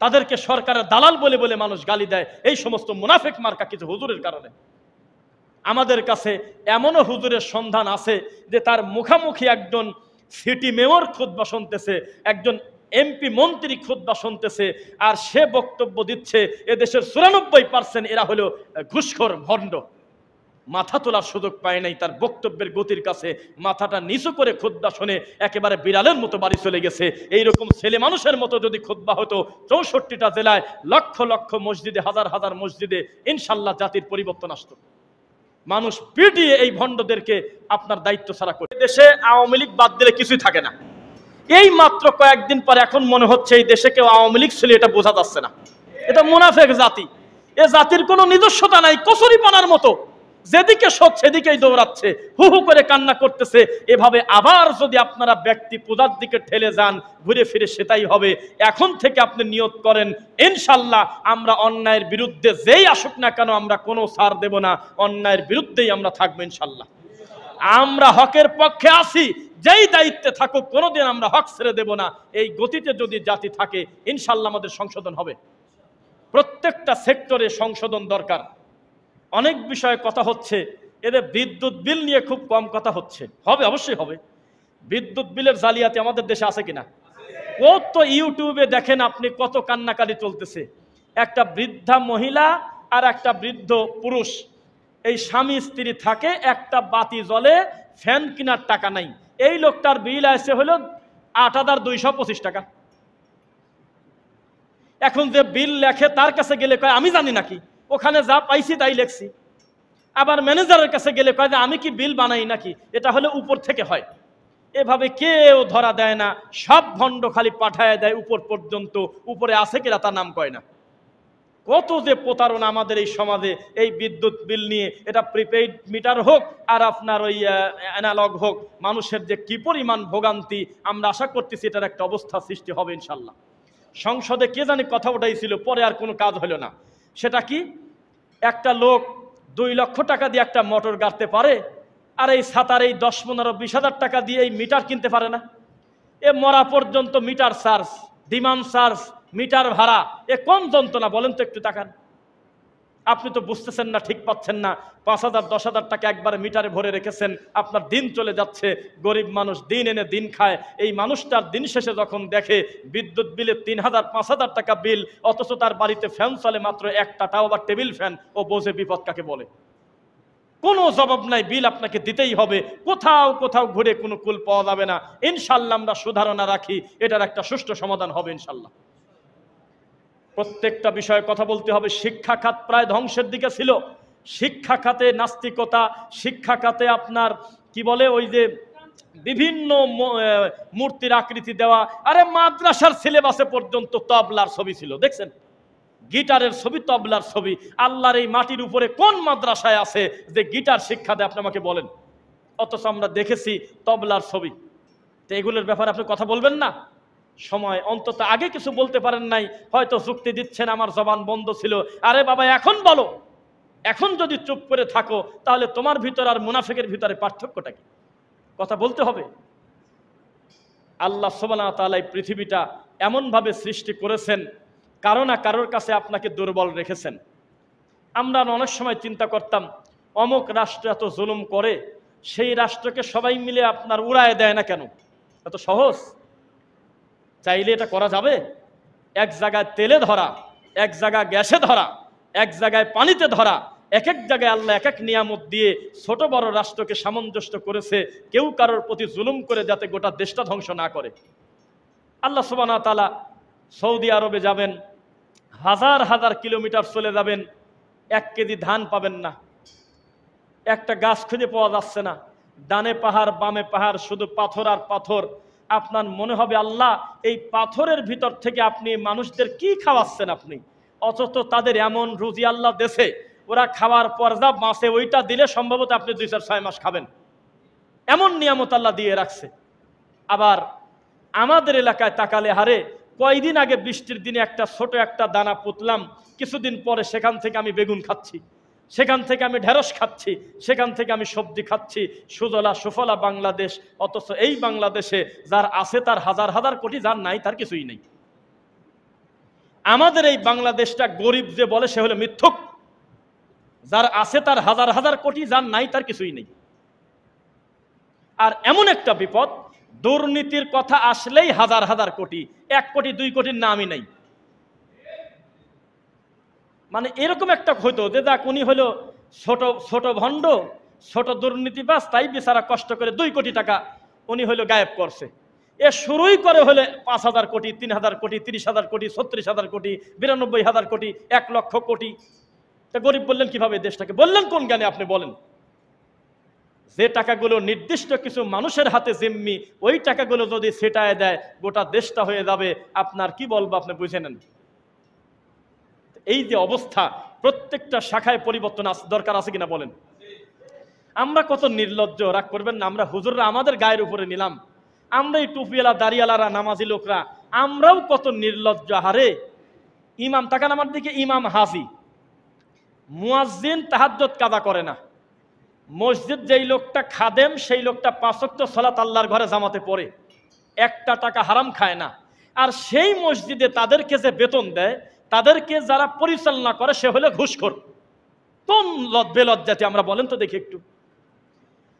তাদেরকে সরকারের দালাল বলে বলে মানুষ গালি দেয়, এই সমস্ত মুনাফিক মার্কা কিছু হুজুরের কারণে। আমাদের কাছে এমনও হুজুরের সন্ধান আছে যে তার মুখামুখি একজন সিটি মেয়র খুতবা শুনতেছে, একজন এমপি মন্ত্রী খুতবা শুনতেছে, আর সে বক্তব্য দিচ্ছে এদেশের 94% এরা হলো ঘুষখোর ভণ্ড। মাথা তোলার সুযোগ পায় নাই, তার বক্তব্যের গতির কাছে মাথাটা নিচু করে খুতবা শুনে একেবারে বিড়ালের মতো বাড়ি চলে গেছে। এইরকম ছেলে মানুষের মতো যদি খুতবা হতো 64টা জেলায় লক্ষ লক্ষ মসজিদে, হাজার হাজার মসজিদে, ইনশাআল্লাহ জাতির পরিবর্তন আসতো। মানুষ পিটিয়ে এই ভণ্ডদেরকে আপনার দায়িত্ব ছাড়া করে। দেশে আওয়ামী লীগ বাদ দিলে কিছুই থাকে না। এই মাত্র কয়েকদিন পর এখন মনে হচ্ছে এই দেশে কেউ আওয়ামী লীগ ছিল, এটা বোঝা যাচ্ছে না। এটা মুনাফেক জাতি, এ জাতির কোনো নিজস্বতা নাই, কচুরিপানার মতো যেদিকে সব সেদিকেই দৌড়াচ্ছে, হু হু করে কান্না করতেছে। এভাবে আবার যদি আপনারা ব্যক্তি পূজার দিকে ঠেলে যান, ঘুরে ফিরে সেটাই হবে। এখন থেকে আপনি নিয়ত করেন ইনশাআল্লাহ আমরা অন্যায়ের বিরুদ্ধে যেই আসুক না কেন আমরা কোনো ছাড় দেব না, অন্যায়ের বিরুদ্ধেই আমরা থাকবো ইনশাআল্লাহ। আমরা হকের পক্ষে আছি, যেই দায়িত্বে থাকুক কোনোদিন আমরা হক ছেড়ে দেব না। এই গতিতে যদি জাতি থাকে ইনশাআল্লাহ আমাদের সংশোধন হবে। প্রত্যেকটা সেক্টরে সংশোধন দরকার। অনেক বিষয়ে কথা হচ্ছে, এদের বিদ্যুৎ বিল নিয়ে খুব কম কথা হচ্ছে। হবে, অবশ্যই হবে। বিদ্যুৎ বিলের জালিয়াতি আমাদের দেশে আছে কিনা? কত ইউটিউবে দেখেন আপনি কত কান্নাকাটি চলতেছে। একটা বৃদ্ধা মহিলা আর একটা বৃদ্ধ পুরুষ, এই স্বামী স্ত্রী থাকে, একটা বাতি জ্বলে, ফ্যান কেনার টাকা নাই। এই লোকটার বিল আসে হলো ৮,২২৫ টাকা। এখন যে বিল লেখে তার কাছে গেলে কয় আমি জানি নাকি, ওখানে যা পাইছি তাই লেখছি। আবার ম্যানেজারের কাছে গেলে কয় যে আমি কি বিল বানাই নাকি, এটা হলে উপর থেকে হয়। এভাবে কেউ ধরা দেয় না, সব ভণ্ড খালি পাঠায় দেয় উপর পর্যন্ত, উপরে আছে কিনা তার নাম কয় না। কত যে প্রতারণা আমাদের এই সমাজে এই বিদ্যুৎ বিল নিয়ে, এটা প্রিপেইড মিটার হোক আর আপনার ওই অ্যানালগ হোক, মানুষের যে কি পরিমাণ ভোগান্তি, আমরা আশা করতেছি এটার একটা অবস্থা সৃষ্টি হবে ইনশাল্লাহ। সংসদে কে জানি কথা উঠাইছিল, পরে আর কোনো কাজ হলো না। সেটা কি, একটা লোক 2 লক্ষ টাকা দিয়ে একটা মোটর গাড়তে পারে, আর এই ছাতার এই 10, 15, 20 হাজার টাকা দিয়ে এই মিটার কিনতে পারে না। এ মরা পর্যন্ত meter charge, demand charge, meter ভাড়া, এ কোন যন্ত্রণা বলেন তো একটু তাকান। আপনি তো বুঝতেছেন না, ঠিক পাচ্ছেন না। 5,000, 10,000 টাকা একবারে মিটারে ভরে রেখেছেন, আপনার দিন চলে যাচ্ছে। গরিব মানুষ দিন এনে দিন খায়। এই মানুষটার দিন শেষে যখন দেখে বিদ্যুৎ বিলে 3,000, 5,000 টাকা বিল, অথচ তার বাড়িতে ফ্যান চলে মাত্র একটা, তাও আবার টেবিল ফ্যান, ও বোঝে বিপদ কাকে বলে। কোনো জবাব নাই, বিল আপনাকে দিতেই হবে। কোথাও কোথাও ঘুরে কোনো কুল পাওয়া যাবে না। ইনশাল্লাহ আমরা সুধারণা রাখি, এটার একটা সুষ্ঠু সমাধান হবে ইনশাল্লাহ। প্রত্যেকটা বিষয়ে কথা বলতে হবে। শিক্ষা খাত প্রায় ধ্বংসের দিকে ছিল। শিক্ষা খাতে নাস্তিকতা, শিক্ষা খাতে আপনার কি বলে ওই যে বিভিন্ন মূর্তির আকৃতি দেওয়া। আরে মাদ্রাসার সিলেবাসে পর্যন্ত তবলার ছবি ছিল, দেখছেন? গিটারের ছবি, তবলার ছবি। আল্লাহর এই মাটির উপরে কোন মাদ্রাসায় আছে যে গিটার শিক্ষা দেয়? আপনি আমাকে বলেন। অথচ আমরা দেখেছি তবলার ছবি। তো এগুলোর ব্যাপারে আপনি কথা বলবেন না? সময় অন্তত আগে কিছু বলতে পারেন নাই, হয়তো যুক্তি দিচ্ছেন আমার জবান বন্ধ ছিল। আরে বাবা এখন বলো। এখন যদি চুপ করে থাকো তাহলে তোমার ভিতর আর মুনাফিকের ভিতরে পার্থক্যটা কি? কথা বলতে হবে। আল্লাহ সুবহানাহু ওয়া তাআলা এই পৃথিবীটা এমনভাবে সৃষ্টি করেছেন, কারো না কারোর কাছে আপনাকে দুর্বল রেখেছেন। আমরা অনেক সময় চিন্তা করতাম অমুক রাষ্ট্র এত জুলুম করে, সেই রাষ্ট্রকে সবাই মিলে আপনার উড়ায় দেয় না কেন? এত সহজ? চাইলে এটা করা যাবে। এক জায়গায় তেলে ধরা, এক জায়গায় গ্যাসে ধরা, এক জায়গায় পানিতে ধরা, এক এক জায়গায় আল্লাহ এক এক নিয়ামত দিয়ে ছোট বড় রাষ্ট্রকে সামঞ্জস্য করেছে, কেউ কারোর প্রতি জুলুম করে যাতে গোটা দেশটা ধ্বংস না করে। আল্লাহ সুবহানাহু ওয়া তাআলা সৌদি আরবে যাবেন, হাজার হাজার কিলোমিটার চলে যাবেন, 1 কেজি ধান পাবেন না, একটা গাছ খুঁজে পাওয়া যাচ্ছে না, ডানে পাহাড় বামে পাহাড়, শুধু পাথর আর পাথর। আপনার মনে হবে আল্লাহ এই পাথরের ভিতর থেকে আপনি মানুষদের কি খাওয়াচ্ছেন আপনি? অথচ তাদের এমন রুজি আল্লাহ দেশে, ওরা খাওয়ার পর যা বাঁচে ওইটা দিলে সম্ভবত আপনি 2-4-6 মাস খাবেন, এমন নিয়ামত আল্লাহ দিয়ে রাখছে। আবার আমাদের এলাকায় তাকালে হারে, কয়দিন আগে বৃষ্টির দিনে একটা ছোট একটা দানা পুতলাম, কিছুদিন পরে সেখান থেকে আমি বেগুন খাচ্ছি, সেখান থেকে আমি ঢেঁড়স খাচ্ছি, সেখান থেকে আমি সবজি খাচ্ছি। সুজলা সুফলা বাংলাদেশ। অথচ এই বাংলাদেশে যার আছে তার হাজার হাজার কোটি, যার নাই তার কিছুই নেই। আমাদের এই বাংলাদেশটা গরিব যে বলে সে হলো মিথ্যুক। যার আছে তার হাজার হাজার কোটি, যার নাই তার কিছুই নেই। আর এমন একটা বিপদ, দুর্নীতির কথা আসলেই হাজার হাজার কোটি, 1 কোটি 2 কোটির নামই নাই। মানে এরকম একটা হইতো যে যাক উনি হলো ছোট ছোট ভণ্ড, ছোট দুর্নীতিবাজ, তাই বেচারা কষ্ট করে 2 কোটি টাকা উনি হলো গায়েব করছে। এ শুরুই করে হলে 5,000 কোটি, 3,000 কোটি, 30,000 কোটি, 36,000 কোটি, 92,000 কোটি, 1 লক্ষ কোটি। তা গরিব বললেন কিভাবে দেশটাকে? বললেন কোন জ্ঞানে আপনি বলেন? যে টাকাগুলো নির্দিষ্ট কিছু মানুষের হাতে জিম্মি, ওই টাকাগুলো যদি সেটায় দেয় গোটা দেশটা হয়ে যাবে। আপনার কি বলবো, আপনি বুঝে নেন। এই যে অবস্থা, প্রত্যেকটা শাখায় পরিবর্তন দরকার আছে কিনা বলেন? আমরা কত নির্লজ্জ, রাগ করবেন না। আমরা হুজুররা আমাদের গায়ের উপরে নিলাম, আমরা এই টুপিওয়ালা দাড়িওয়ালারা নামাজি লোকরা আমরাও কত নির্লজ্জ। হারে ইমাম, তাকান আমার দিকে, ইমাম হাজি, মুয়াজ্জিন তাহাজ্জুদ কাজা করে না। মসজিদ যেই লোকটা খাদেম, সেই লোকটা 5 ওয়াক্ত সালাত আল্লাহর ঘরে জামাতে পড়ে, 1 টাকা হারাম খায় না। আর সেই মসজিদে তাদেরকে যে বেতন দেয়, তাদেরকে যারা পরিচালনা করে সে হলো ঘুষখোর। কোন বেলজ্জাতি আমরা বলেন তো দেখি একটু।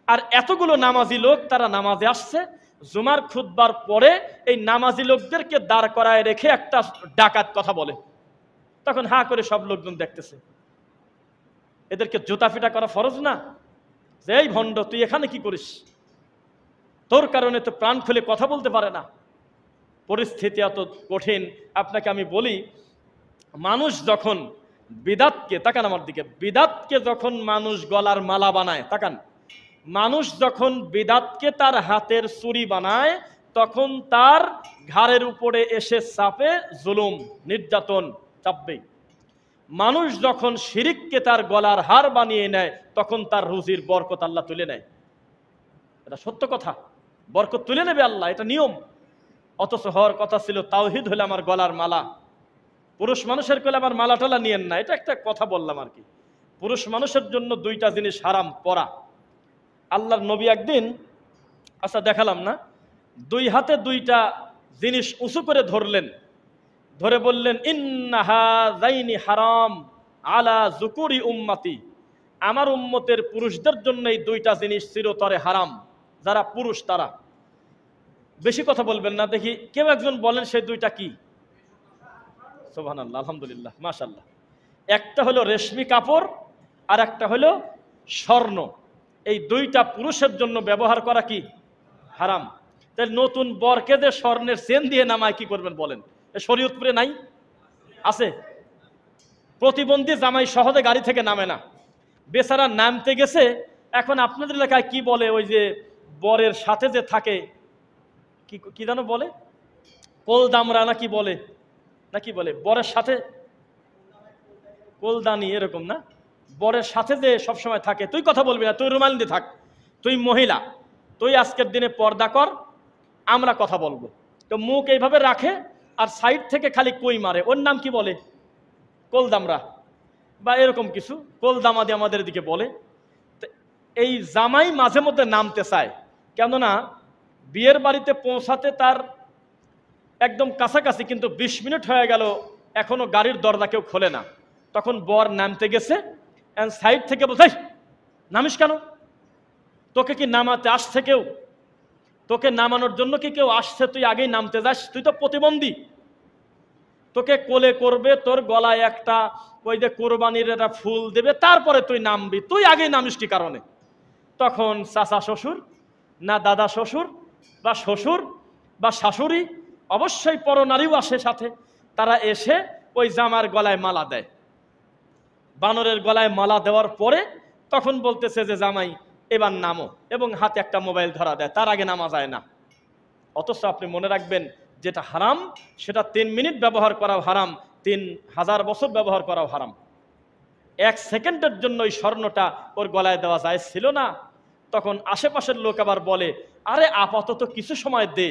আর এতগুলো নামাজি লোক তারা নামাজে আসছে, জুমার খুতবার পরে এই নামাজি লোকদেরকে দাঁড় করায় রেখে একটা ডাকাত কথা বলে, তখন হা করে সব লোকজন দেখতেছে। এদেরকে জুতা পিটা করা ফরজ না? যে এই ভণ্ড, তুই এখানে কি করিস? তোর কারণে তো প্রাণ খুলে কথা বলতে পারে না। পরিস্থিতি এত কঠিন। আপনাকে আমি বলি, মানুষ যখন বিদাতকে, তাকান আমার দিকে, বিদাতকে যখন মানুষ গলার মালা বানায়, তাকান, মানুষ যখন বিদাতকে তার হাতের চুরি বানায়, তখন তার ঘাড়ের উপরে এসে চাপে জুলুম, নির্যাতন চাপবে। মানুষ যখন শিরিককে তার গলার হার বানিয়ে নেয়, তখন তার রুজির বরকত আল্লাহ তুলে নেয়। এটা সত্য কথা, বরকত তুলে নেবে আল্লাহ, এটা নিয়ম। অথচ হওয়ার কথা ছিল তাওহীদ হলে আমার গলার মালা। পুরুষ মানুষের কলে আমার মালা টালা নিয়েন না, এটা একটা কথা বললাম আর কি। পুরুষ মানুষের জন্য দুইটা জিনিস হারাম পরা। আল্লাহর নবী একদিন, আচ্ছা দেখালাম না, দুই হাতে দুইটা জিনিস উঁচু করে ধরলেন, ধরে বললেন ইন্না হাযাইনি হারাম আলা যুকুরি উম্মতি, আমার উম্মতের পুরুষদের জন্য এই দুইটা জিনিস চিরতরে হারাম, যারা পুরুষ তারা। বেশি কথা বলবেন না, দেখি কেউ একজন বলেন সেই দুইটা কি? সুবহানাল্লাহ, আলহামদুলিল্লাহ, মাশাআল্লাহ। একটা হলো রেশমি কাপড়, আর একটা হলো স্বর্ণ। এই দুইটা পুরুষের জন্য ব্যবহার করা কি? হারাম। তাহলে নতুন বরকে যে স্বর্ণের চেন দিয়ে নামায় কি করবেন বলেন? শরীয়তপুরে নাই? আছে? প্রতিবন্ধী জামাই সহজে গাড়ি থেকে নামে না, বেচারা নামতে গেছে। এখন আপনাদের এলাকায় কি বলে, ওই যে বরের সাথে যে থাকে, কি কি যেন বলে, কোলদামরা না কি বলে, না কি বলে, বরের সাথে কোলদানি এরকম না, বরের সাথে যে সবসময় থাকে, তুই কথা বলবি না, তুই রুমাল দিয়ে থাক, তুই মহিলা, তুই আজকের দিনে পর্দা কর, আমরা কথা বলবো। তো মুখ এইভাবে রাখে আর সাইড থেকে খালি কই মারে, ওর নাম কি বলে? কোলদামরা বা এরকম কিছু, কোলদামাদি আমাদের দিকে বলে। এই জামাই মাঝে মধ্যে নামতে চায়, কেননা বিয়ের বাড়িতে পৌঁছাতে তার একদম কাছাকাছি, কিন্তু 20 মিনিট হয়ে গেল এখনো গাড়ির দরজা কেউ খোলে না। তখন বর নামতে গেছে, সাইড থেকে বলছে নামিস কেন? তোকে কি নামাতে আসছে কেউ? তোকে নামানোর জন্য কি কেউ আসছে? তুই আগেই নামতে যাস, তুই তো প্রতিবন্ধী। তোকে কোলে করবে, তোর গলায় একটা ওই যে কোরবানির একটা ফুল দেবে, তারপরে তুই নামবি, তুই আগেই নামিস কি কারণে? তখন চাচা শ্বশুর না দাদা শ্বশুর বা শ্বশুর বা শাশুড়ি, অবশ্যই পরনারীও আসে সাথে, তারা এসে ওই জামার গলায় মালা দেয়। বানরের গলায় মালা দেওয়ার পরে তখন বলতেছে যে জামাই এবার নামো, এবং হাতে একটা মোবাইল ধরা দেয়, তার আগে নামা যায় না। অথচ আপনি মনে রাখবেন, যেটা হারাম সেটা 3 মিনিট ব্যবহার করাও হারাম, 3000 বছর ব্যবহার করাও হারাম। 1 সেকেন্ডের জন্য ওই স্বর্ণটা ওর গলায় দেওয়া যায় ছিল না। তখন আশেপাশের লোক আবার বলে, আরে আপাতত কিছু সময় দে,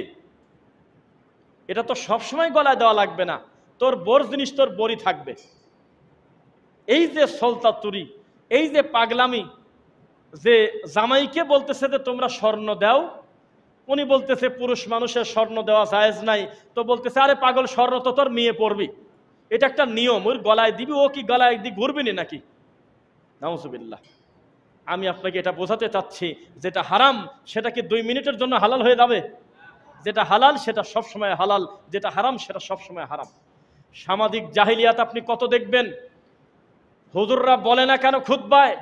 এটা তো সব সময় গলায় দেওয়া লাগবে না, তোর বোর জিনিস তোর বড়ি থাকবে। এই যে সলতাতুরি, এই যে পাগলামি, যে জামাইকে বলতেছে যে তোমরা স্বর্ণ দাও, উনি বলতেছে পুরুষ মানুষের স্বর্ণ দেওয়া জায়েজ নাই, তো বলতেছে আরে পাগল, স্বর্ণ তো তোর মেয়ে পড়বি, এটা একটা নিয়ম, ওর গলায় দিবি, ও কি গলায় দিয়ে ঘুরবি নাকি? নাউজুবিল্লাহ। আমি আপনাকে এটা বোঝাতে চাচ্ছি, যেটা হারাম সেটা কি 2 মিনিটের জন্য হালাল হয়ে যাবে? যেটা হালাল সেটা সবসময় হালাল, যেটা হারাম সেটা সবসময় হারাম। সামাজিক জাহিলিয়াত আপনি কত দেখবেন। হুজুররা বলে না কেন খুতবায়,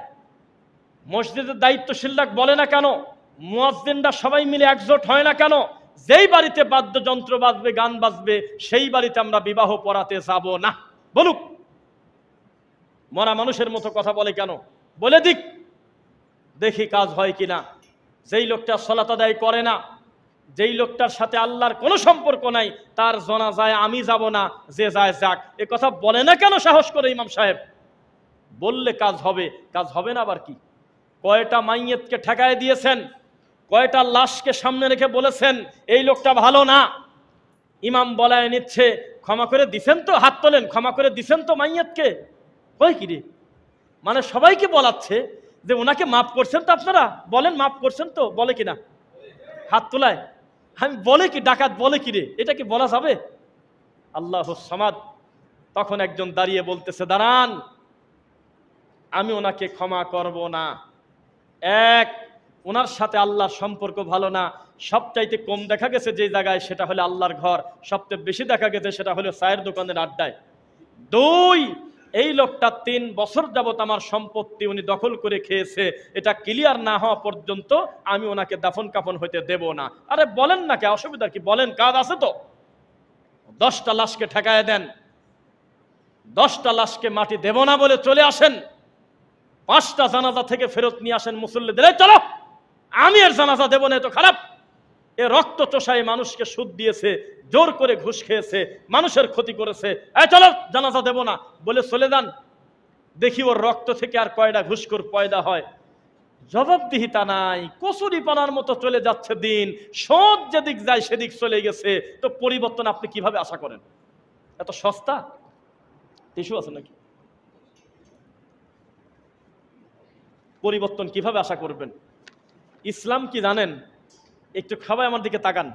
মসজিদের দায়িত্বশীলরা বলে না কেন, মুয়াজ্জিনরা সবাই মিলে একজোট হয় না কেন, যেই বাড়িতে বাদ্যযন্ত্র বাজবে, গান বাজবে, সেই বাড়িতে আমরা বিবাহ পড়াতে যাব না? বলুক, মরা মানুষের মতো কথা বলে কেন? বলে দিক, দেখি কাজ হয় কিনা। যেই লোকটা সালাত আদায় করে না, যেই লোকটার সাথে আল্লাহর কোনো সম্পর্ক নাই, তার জানাজায় আমি যাব না, যে যায় যাক, এ কথা বলে না কেন সাহস করে ইমাম সাহেব? বললে কাজ হবে, কাজ হবে না আবার কি? কয়টা মাইয়েতকে ঠেকায় দিয়েছেন, কয়টা লাশকে সামনে রেখে বলেছেন এই লোকটা ভালো না, ইমাম বলায় নিচ্ছে, ক্ষমা করে দিছেন তো? হাত তোলেন, ক্ষমা করে দিছেন তো মাইয়েতকে? কই কি রে, মানে সবাইকে বলাচ্ছে যে ওনাকে মাফ করছেন তো আপনারা? বলেন মাফ করছেন তো? বলে কিনা? হাত তোলায়। আমি বলে কি, ডাকাত বলে কি রে, এটা কি বলা যাবে? আল্লাহুস সামাদ। তখন একজন দাঁড়িয়ে বলতেছে, দাঁড়ান, আমি ওনাকে ক্ষমা করব না। এক, ওনার সাথে আল্লাহর সম্পর্ক ভালো না। সবচাইতে কম দেখা গেছে যে জায়গায় সেটা হলো আল্লাহর ঘর, সবচেয়ে বেশি দেখা গেছে সেটা হলো চায়ের দোকানের আড্ডায়। 2, এই লোকটা 3 বছর যাবত আমার সম্পত্তি উনি দখল করে খেয়েছে, এটা ক্লিয়ার না হওয়া পর্যন্ত আমি ওনাকে দাফন কাফন হইতে দেব না। আরে বলেন না, কে অসুবিধা কি, বলেন, কাজ আছে তো। 10টা লাশকে ঠেকায় দেন, 10টা লাশকে মাটি দেব না বলে চলে আসেন, 5টা জানাজা থেকে ফেরত নিয়ে আসেন মুসল্লিদের, চলো আমি এর জানাজা দেব না, তো খারাপ। এ রক্ত চোষায় মানুষকে সুদ দিয়েছে, জোর করে ঘুষ খেয়েছে, মানুষের ক্ষতি করেছে, চলো জানাজা দেব না বলে চলে যান, দেখি ওর রক্ত থেকে আর কয়টা ঘুষখোর পয়দা হয়। জবাবদিহিতা নাই, কচুরিপানার মতো চলে যাচ্ছে দিন, সব যেদিক যায় সেদিক চলে গেছে। তো পরিবর্তন আপনি কিভাবে আশা করেন? এত সস্তা টিস্যু আছে নাকি? পরিবর্তন কিভাবে আশা করবেন? ইসলাম কি জানেন? একটু খাবাই আমার দিকে তাকান।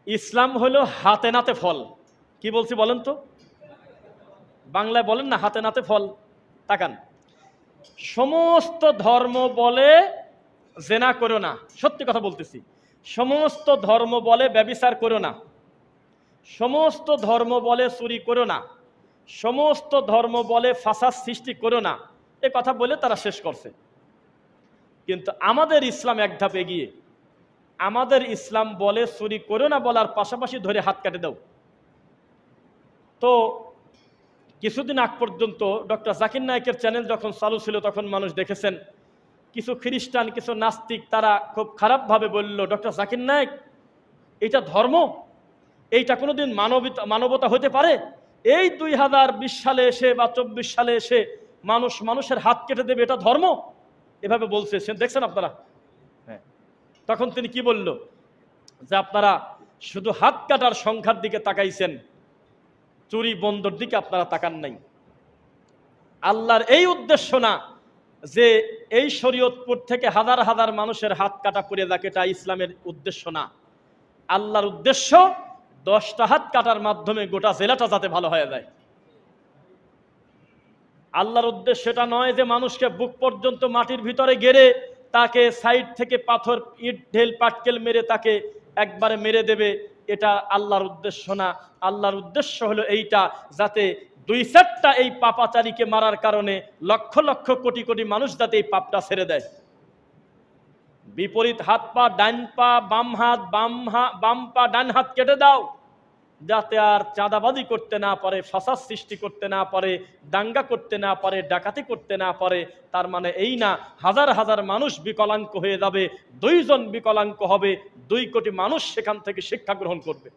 ইসলাম হলো হাতে নাতে ফল। কি বলছি বলেন তো? বাংলায় বলেন না, হাতে নাতে ফল। তাকান, সমস্ত ধর্ম বলে জেনা করো না, সত্যি কথা বলতেছি। সমস্ত ধর্ম বলে ব্যভিচার করো না, সমস্ত ধর্ম বলে চুরি করো না, সমস্ত ধর্ম বলে ফাসাদ সৃষ্টি করো না, এ কথা বলে তারা শেষ করছে। কিন্তু আমাদের ইসলাম এক ধাপ এগিয়ে। আমাদের ইসলাম বলে চুরি করো না বলার পাশাপাশি ধরে হাত কাটে দাও। তো কিছুদিন আগ পর্যন্ত ডক্টর জাকির নায়েকের চ্যানেল যখন চালু ছিল তখন মানুষ দেখেছেন কিছু খ্রিস্টান, কিছু নাস্তিক, তারা খুব খারাপভাবে বলল, ডক্টর জাকির নায়েক, এইটা ধর্ম, এইটা কোনোদিন মানবতা হতে পারে? এই 2020 সালে এসে বা 24 সালে এসে মানুষের হাত কেটে দেবে, এটা ধর্ম? এভাবে বলছে, দেখছেন আপনারা? হ্যাঁ। তখন তিনি কি বলল, যে আপনারা শুধু হাত কাটার সংখ্যার দিকে তাকাইছেন, চুরি বন্ধর দিকে আপনারা তাকান নাই। আল্লাহর এই উদ্দেশ্য না যে এই শরীয়তপুর থেকে হাজার হাজার মানুষের হাত কাটা পড়ে যাক, এটা ইসলামের উদ্দেশ্য না। আল্লাহর উদ্দেশ্য 10টা হাত কাটার মাধ্যমে গোটা জেলাটা যাতে ভালো হয়ে যায়। আল্লাহর উদ্দেশ্য এটা নয় যে মানুষকে বুক পর্যন্ত মাটির ভিতরে গেড়ে তাকে সাইড থেকে পাথর, ইট, ঢেল, পাটকেল মেরে তাকে একবারে মেরে দেবে, এটা আল্লাহর উদ্দেশ্য না। আল্লাহর উদ্দেশ্য হলো এইটা, যাতে 2-4টা এই পাপাচারীকে মারার কারণে লক্ষ লক্ষ কোটি কোটি মানুষ যাতে এই পাপটা ছেড়ে দেয়। বিপরীত হাত পা, ডান পা বাম হাত, বাম পা ডান হাত কেটে দাও, যাতে আর চাঁদাবাজি করতে না পারে, ফাসাদ সৃষ্টি করতে না পারে, দাঙ্গা করতে না পারে, ডাকাতি করতে না পারে। তার মানে এই না হাজার হাজার মানুষ বিকলাঙ্গ হয়ে যাবে, 2 জন বিকলাঙ্গ হবে, 2 কোটি মানুষ সেখান থেকে শিক্ষা গ্রহণ করবে।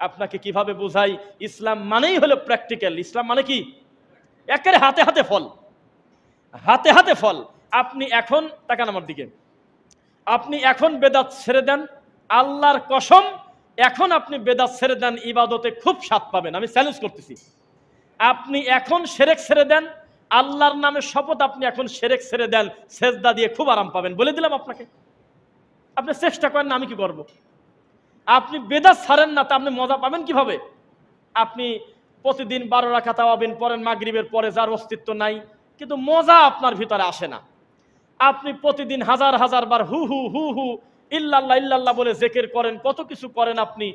আপনাকে কিভাবে বোঝাই? ইসলাম মানেই হলো প্র্যাকটিক্যাল। ইসলাম মানে কি? একেবারে হাতে হাতে ফল, হাতে হাতে ফল। আপনি এখন তাকান আমার দিকে, আপনি এখন বেদাত ছেড়ে দেন, আল্লাহর কসম, এখন আপনি বেদাত ছেড়ে দেন, ইবাদতে খুব স্বাদ পাবেন, আমি চ্যালেঞ্জ করতেছি। আপনি এখন শিরক ছেড়ে দেন, আল্লাহর নামে শপথ, আপনি এখন শিরক ছেড়ে দেন, সেজদা দিয়ে খুব আরাম পাবেন, বলে দিলাম আপনাকে। আপনি চেষ্টা করেন না, আমি কি করব? আপনি বেদাত ছাড়েন না, তা আপনি মজা পাবেন কিভাবে? আপনি প্রতিদিন 12 রাকাত তাওয়াবিন পড়েন মাগরিবের পরে, যার অস্তিত্ব নাই, কিন্তু মজা আপনার ভিতরে আসে না। আপনি প্রতিদিন হাজার হাজার বার হু হু হু হু ইল্লাল্লাহ ইল্লাল্লাহ বলে জিকির করেন, কত কিছু করেন, আপনি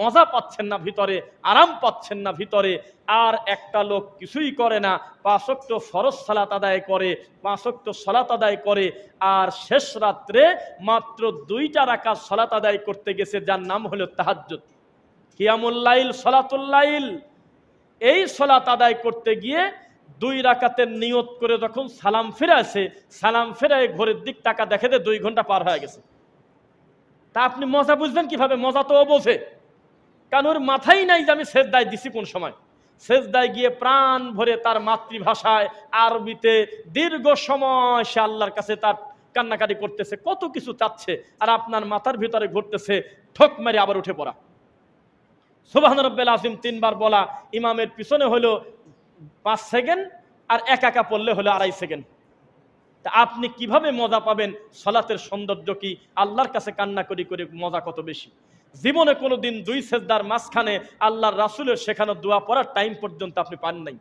মজা পাচ্ছেন না ভিতরে, আরাম পাচ্ছেন না ভিতরে। আর একটা লোক কিছুই করে না, 5 ওয়াক্ত ফরজ সালাত আদায় করে, 5 ওয়াক্ত সালাত আদায় করে, আর শেষ রাত্রে মাত্র 2টা রাকাত সালাত আদায় করতে গেছে, যার নাম হলো তাহাজ্জুদ, কিয়ামুল লাইল, সালাতুল লাইল। এই সালাত আদায় করতে গিয়ে 2 রাকাতের নিয়ত করে যখন সালাম ফিরাইছে, সালাম ফিরায় ঘরের দিক টাকা দেখে 2 ঘন্টা পার হয়ে গেছে। তা আপনি মজা বুঝবেন কিভাবে? মজা তো ও বোঝে, কারণ ওর মাথায় নাই যে আমি সেজদায় দিছি কোন সময়। সেজদায় গিয়ে প্রাণ ভরে তার মাতৃভাষায় আরবিতে দীর্ঘ সময় সে আল্লাহর কাছে তার কান্নাকাটি করতেছে, কত কিছু চাচ্ছে, আর আপনার মাথার ভিতরে ঘুরতেছে ঠক মেরে আবার উঠে পড়া, সুবহান রাব্বিল আযীম 3 বার বলা, ইমামের পিছনে হলো 5 সেকেন্ড, আর একা পড়লে হলো 2.5 সেকেন্ড। তা আপনি কিভাবে মজা পাবেন? সালাতের সৌন্দর্য কি? আল্লাহর কাছে কান্না করি করে মজা কত বেশি। জীবনে কোনোদিন 2 সেজদার মাঝখানে আল্লাহর রাসূলের শেখানো দোয়া পড়ার টাইম পর্যন্ত আপনি পান নাই।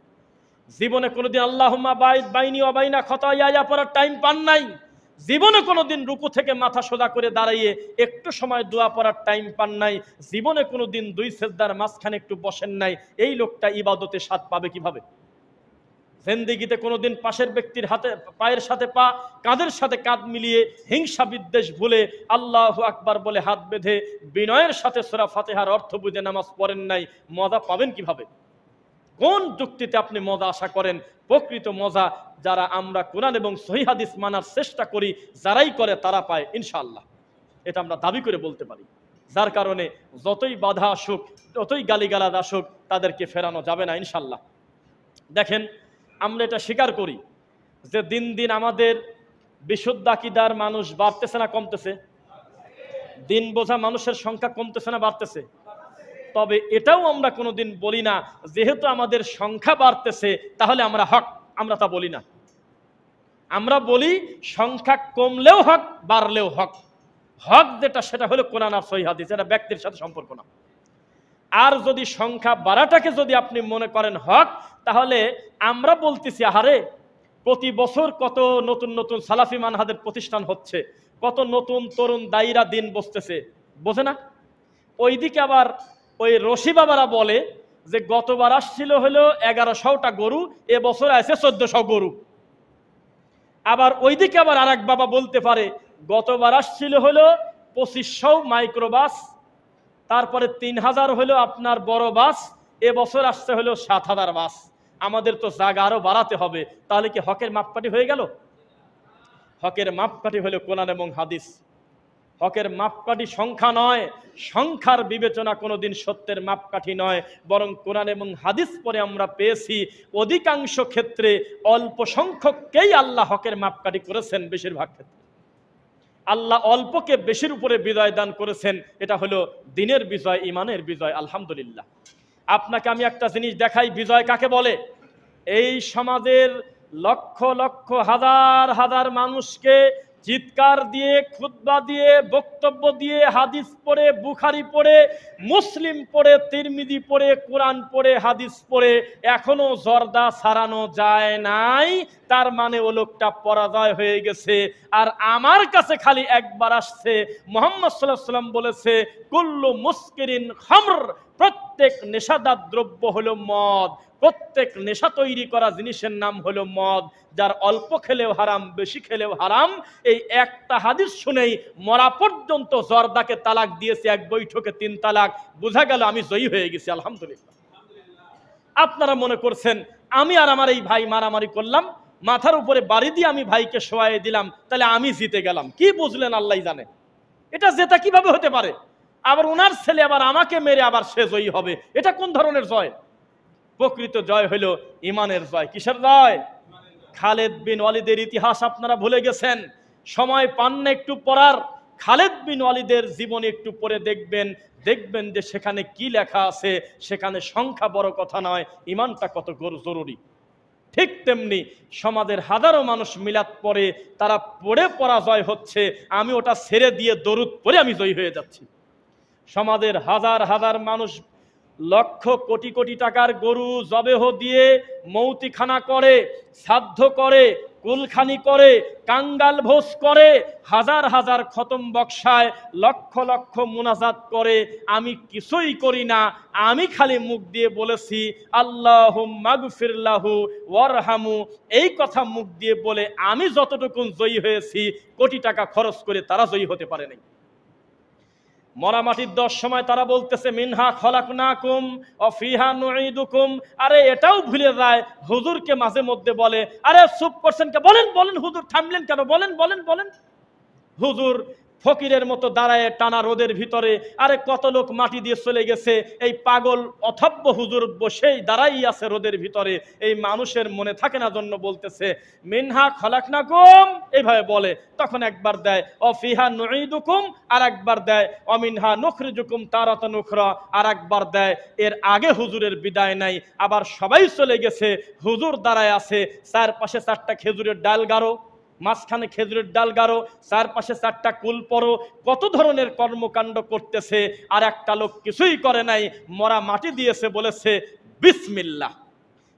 জীবনে কোনোদিন আল্লাহুম্মা বাইদ বাইনি ওয়া বাইনা খাতায়ায়া পড়ার টাইম পান নাই। জীবনে কোনোদিন রুকু থেকে মাথা সোজা করে দাঁড়িয়ে একটু সময় দোয়া পড়ার টাইম পান নাই, জীবনে কোনোদিন দুই সেজদার মাঝখানে একটু বসেন নাই, এই লোকটা ইবাদতে স্বাদ পাবে কিভাবে? জিন্দেগিতে কোনোদিন পাশের ব্যক্তির হাতে পায়ের সাথে পা, কাঁধের সাথে কাঁধ মিলিয়ে হিংসা বিদ্বেষ ভুলে আল্লাহু আকবার বলে হাত বেঁধে বিনয়ের সাথে সূরা ফাতিহার অর্থ বুঝে নামাজ পড়েন নাই, মজা পাবেন কিভাবে? কোন যুক্তিতে আপনি মজা আশা করেন? প্রকৃত মজা যারা আমরা কোরআন এবং সহিহ হাদিস মানার চেষ্টা করি, যারাই করে তারা পায় ইনশাআল্লাহ, এটা আমরা দাবি করে বলতে পারি। যার কারণে যতই বাধা আসুক, যতই গালিগালাজ আসুক, তাদেরকে ফেরানো যাবে না ইনশাআল্লাহ। দেখেন, আমরা এটা স্বীকার করি যে দিন দিন আমাদের বিশুদ্ধ আকীদার মানুষ বাড়তেছে না কমতেছে? দিন বোঝা মানুষের সংখ্যা কমতেছে না বাড়তেছে? তবে এটাও আমরা কোনোদিন বলি না যেহেতু আমাদের সংখ্যা বাড়তেছে তাহলে আমরা হক, আমরা তা বলি না। আমরা বলি সংখ্যা কমলেও হক, বাড়লেও হক। হক যেটা সেটা হলো কোরআন আর সহিহ হাদিস, এটা ব্যক্তির সাথে সম্পর্ক না। আর যদি সংখ্যা বাড়াটাকে যদি আপনি মনে করেন হক, তাহলে আমরা বলতেছি আহারে প্রতি বছর কত নতুন নতুন সালাফি মানহাজের প্রতিষ্ঠান হচ্ছে, কত নতুন তরুণ দায়ীরা দিন বসতেছে, বোঝে না? ওইদিকে আবার ওই রশি বাবারা বলে যে গতবার আসছিল হলো 1100টা গরু, এবছর আছে 1400 গরু। আবার ওইদিকে আবার আর এক বাবা বলতে পারে গতবার আসছিল হলো 2500 মাইক্রোবাস, তারপরে 3000 হলো আপনার বড় বাস, এবছর আসছে হলো 7000 বাস। আমাদের তো জায়গা আরো বাড়াতে হবে, তাহলে কি হকের মাপকাঠি হয়ে গেল? হকের মাপকাঠি হলো কোরআন এবং হাদিস। হকের মাপকাঠি সংখ্যা নয়, সংখ্যার বিবেচনা কোনোদিন সত্যের মাপকাঠি নয়, বরং কোরআন এবং হাদিস পরে আমরা পেয়েছি অধিকাংশ ক্ষেত্রে অল্প সংখ্যককেই আল্লাহ হকের মাপকাঠি করেছেন। বেশিরভাগ ক্ষেত্রে আল্লাহ অল্পকে বেশির উপরে বিজয় দান করেছেন। এটা হলো দিনের বিজয়, ইমানের বিজয়। আলহামদুলিল্লাহ। আপনাকে আমি একটা জিনিস দেখাই, বিজয় কাকে বলে। এই সমাজের লক্ষ লক্ষ হাজার হাজার মানুষকে চিৎকার দিয়ে, খুতবা দিয়ে, বক্তব্য দিয়ে, হাদিস পড়ে, বুখারী পড়ে, মুসলিম পড়ে, তিরমিজি পড়ে, কোরআন পড়ে, হাদিস পড়ে এখনো জর্দা ছাড়ানো যায় নাই, তার মানে ও লোকটা পরাজয় হয়ে গেছে। আর আমার কাছে খালি একবার আসছে, মুহাম্মদ সাল্লাল্লাহু আলাইহি ওয়াসাল্লাম বলেছে কুল্লু মুসকিরিন খামর, প্রত্যেক নেশাদার দ্রব্য হলো মদ, প্রত্যেক নেশা তৈরি করা জিনিসের নাম হলো মদ, যার অল্প খেলেও হারাম, বেশি খেলেও হারাম। এই একটা হাদিস শুনেই মরা পর্যন্ত জর্দাকে তালাক দিয়েছে, এক বৈঠকে 3 তালাক। বোঝা গেল আমি জয়ী হয়ে গেছি। আলহামদুলিল্লাহ। আপনারা মনে করছেন আমি আর আমার এই ভাই মারামারি করলাম, মাথার উপরে বাড়ি দিয়ে আমি ভাইকে শোয়াই দিলাম, তাহলে আমি জিতে গেলাম। কি বুঝলেন আল্লাহ জানে। এটা জেতা কিভাবে হতে পারে? আবার ওনার ছেলে আবার আমাকে মেরে আবার সে জয়ী হবে, এটা কোন ধরনের জয়? প্রকৃত জয় হলো ইমানের জয়। কিসের জয়? খালেদ বিন ওয়ালিদের ইতিহাস আপনারা ভুলে গেছেন, সময় পান না একটু পড়ার। খালেদ বিন ওয়ালিদের জীবনে একটু পড়ে দেখবেন, দেখবেন যে সেখানে কি লেখা আছে। সেখানে সংখ্যা বড় কথা নয়, ইমানটা কত জরুরি। ঠিক তেমনি সমাজের হাজারো মানুষ মিলাদ পড়ে, তারা পড়ে পরাজয় হচ্ছে, আমি ওটা ছেড়ে দিয়ে দরুদ পড়ে আমি জয়ী হয়ে যাচ্ছি। সমাজের হাজার হাজার মানুষ লক্ষ কোটি কোটি টাকার গরু জবেহ দিয়ে মৌতিখানা করে, শ্রাদ্ধ করে, কুলখানি করে, কাঙ্গাল ভোজ করে, হাজার হাজার খতম বক্সায়, লক্ষ লক্ষ মুনাজাত করে। আমি কিছুই করি না, আমি খালি মুখ দিয়ে বলেছি আল্লাহুম্মা গফির লাহু ওয়ারহামু, এই কথা মুখ দিয়ে বলে আমি যতটুকু জয়ী হয়েছি, কোটি টাকা খরচ করে তারা জয়ী হতে পারে নাই। মরামাটির 10 সময় তারা বলতেছে মিনহা খলাকনাকুম ওয়া ফিহা নুঈদুকুম। আরে এটাও ভুলে যায়, হুজুরকে মাঝে মধ্যে বলে আরে চুপ করছেন কে, বলেন বলেন হুজুর, থামলেন কেন, বলেন বলেন বলেন। হুজুর ফকিরের মতো দাঁড়ায় টানা রোদের ভিতরে, আরে কত লোক মাটি দিয়ে চলে গেছে, এই পাগল অথব্য হুজুর বসেই দাঁড়াই আছে রোদের ভিতরে। এই মানুষের মনে থাকে না জন্য বলতেছে মিনহা খলাকনাকুম, এইভাবে বলে। তখন একবার দেয় ও ফিহা নুঈদুকুম, আর একবার দেয় অমিনহা নুখরিজুকুম তারাতান উখরা, আর একবার দেয়। এর আগে হুজুরের বিদায় নাই, আবার সবাই চলে গেছে, হুজুর দাঁড়ায় আছে, চারপাশে 4টা খেজুরের ডাল গাড়ো, মাঝখানে খেজুরের ডাল গাড়ো, চারপাশে 4টা কুল পরো, কত ধরনের কর্মকাণ্ড করতেছে। আর একটা লোক কিছুই করে নাই, মরা মাটি দিয়েছে, বলেছে বিসমিল্লাহ।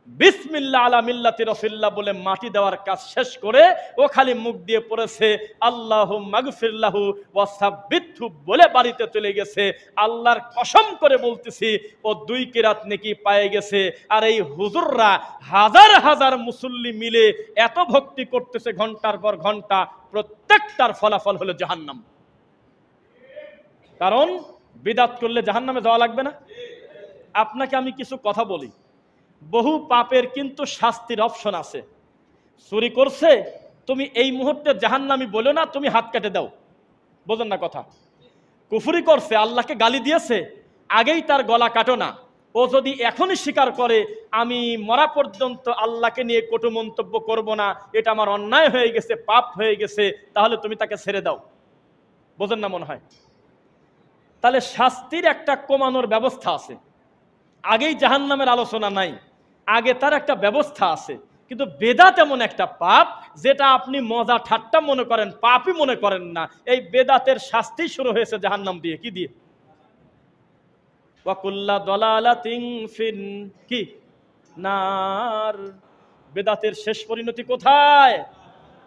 বিসমিল্লাহ আলা মিল্লাতি রাসূলিল্লাহ বলে মাটি দেওয়ার কাজ শেষ করে ও খালি মুখ দিয়ে পড়েছে আল্লাহুম্মা গফির লাহু ওয়া সাব্বিতহু বলে বাড়িতে চলে গেছে। আল্লাহর কসম করে বলতেছি ও 2 কিরাত নেকি পেয়ে গেছে। আর এই হুজুররা হাজার হাজার মুসল্লি মিলে এত ভক্তি করতেছে ঘন্টার পর ঘন্টা, প্রত্যেকটার ফলাফল হলো জাহান্নাম। কারণ বিদআত করলে জাহান্নামে যাওয়া লাগবে না? আপনাকে আমি কিছু কথা বলি, বহু পাপের কিন্তু শাস্তির অপশন আছে। চুরি করছে, তুমি এই মুহূর্তে জাহান্নামী বলো না, তুমি হাত কেটে দাও, বোঝেন না কথা? কুফরি করছে, আল্লাহকে গালি দিয়েছে, আগেই তার গলা কাটো না। ও যদি এখনই স্বীকার করে আমি মরা পর্যন্ত আল্লাহকে নিয়ে কটু মন্তব্য করব না, এটা আমার অন্যায় হয়ে গেছে, পাপ হয়ে গেছে, তাহলে তুমি তাকে ছেড়ে দাও, বোঝেন না মনে হয়? তাহলে শাস্তির একটা কমানোর ব্যবস্থা আছে। আগেই জাহান্নামের আলোচনা নাই, আগে তার একটা ব্যবস্থা আছে। কিন্তু বেদাত এমন একটা পাপ যেটা আপনি মজা ঠাট্টা মনে করেন, পাপই মনে করেন না। এই বেদাতের শাস্তি শুরু হয়েছে জাহান্নাম দিয়ে। কি দিয়ে? ওয়াকুল্লা দালালাতিন ফিন কি নার। বেদাতের শেষ পরিণতি কোথায়?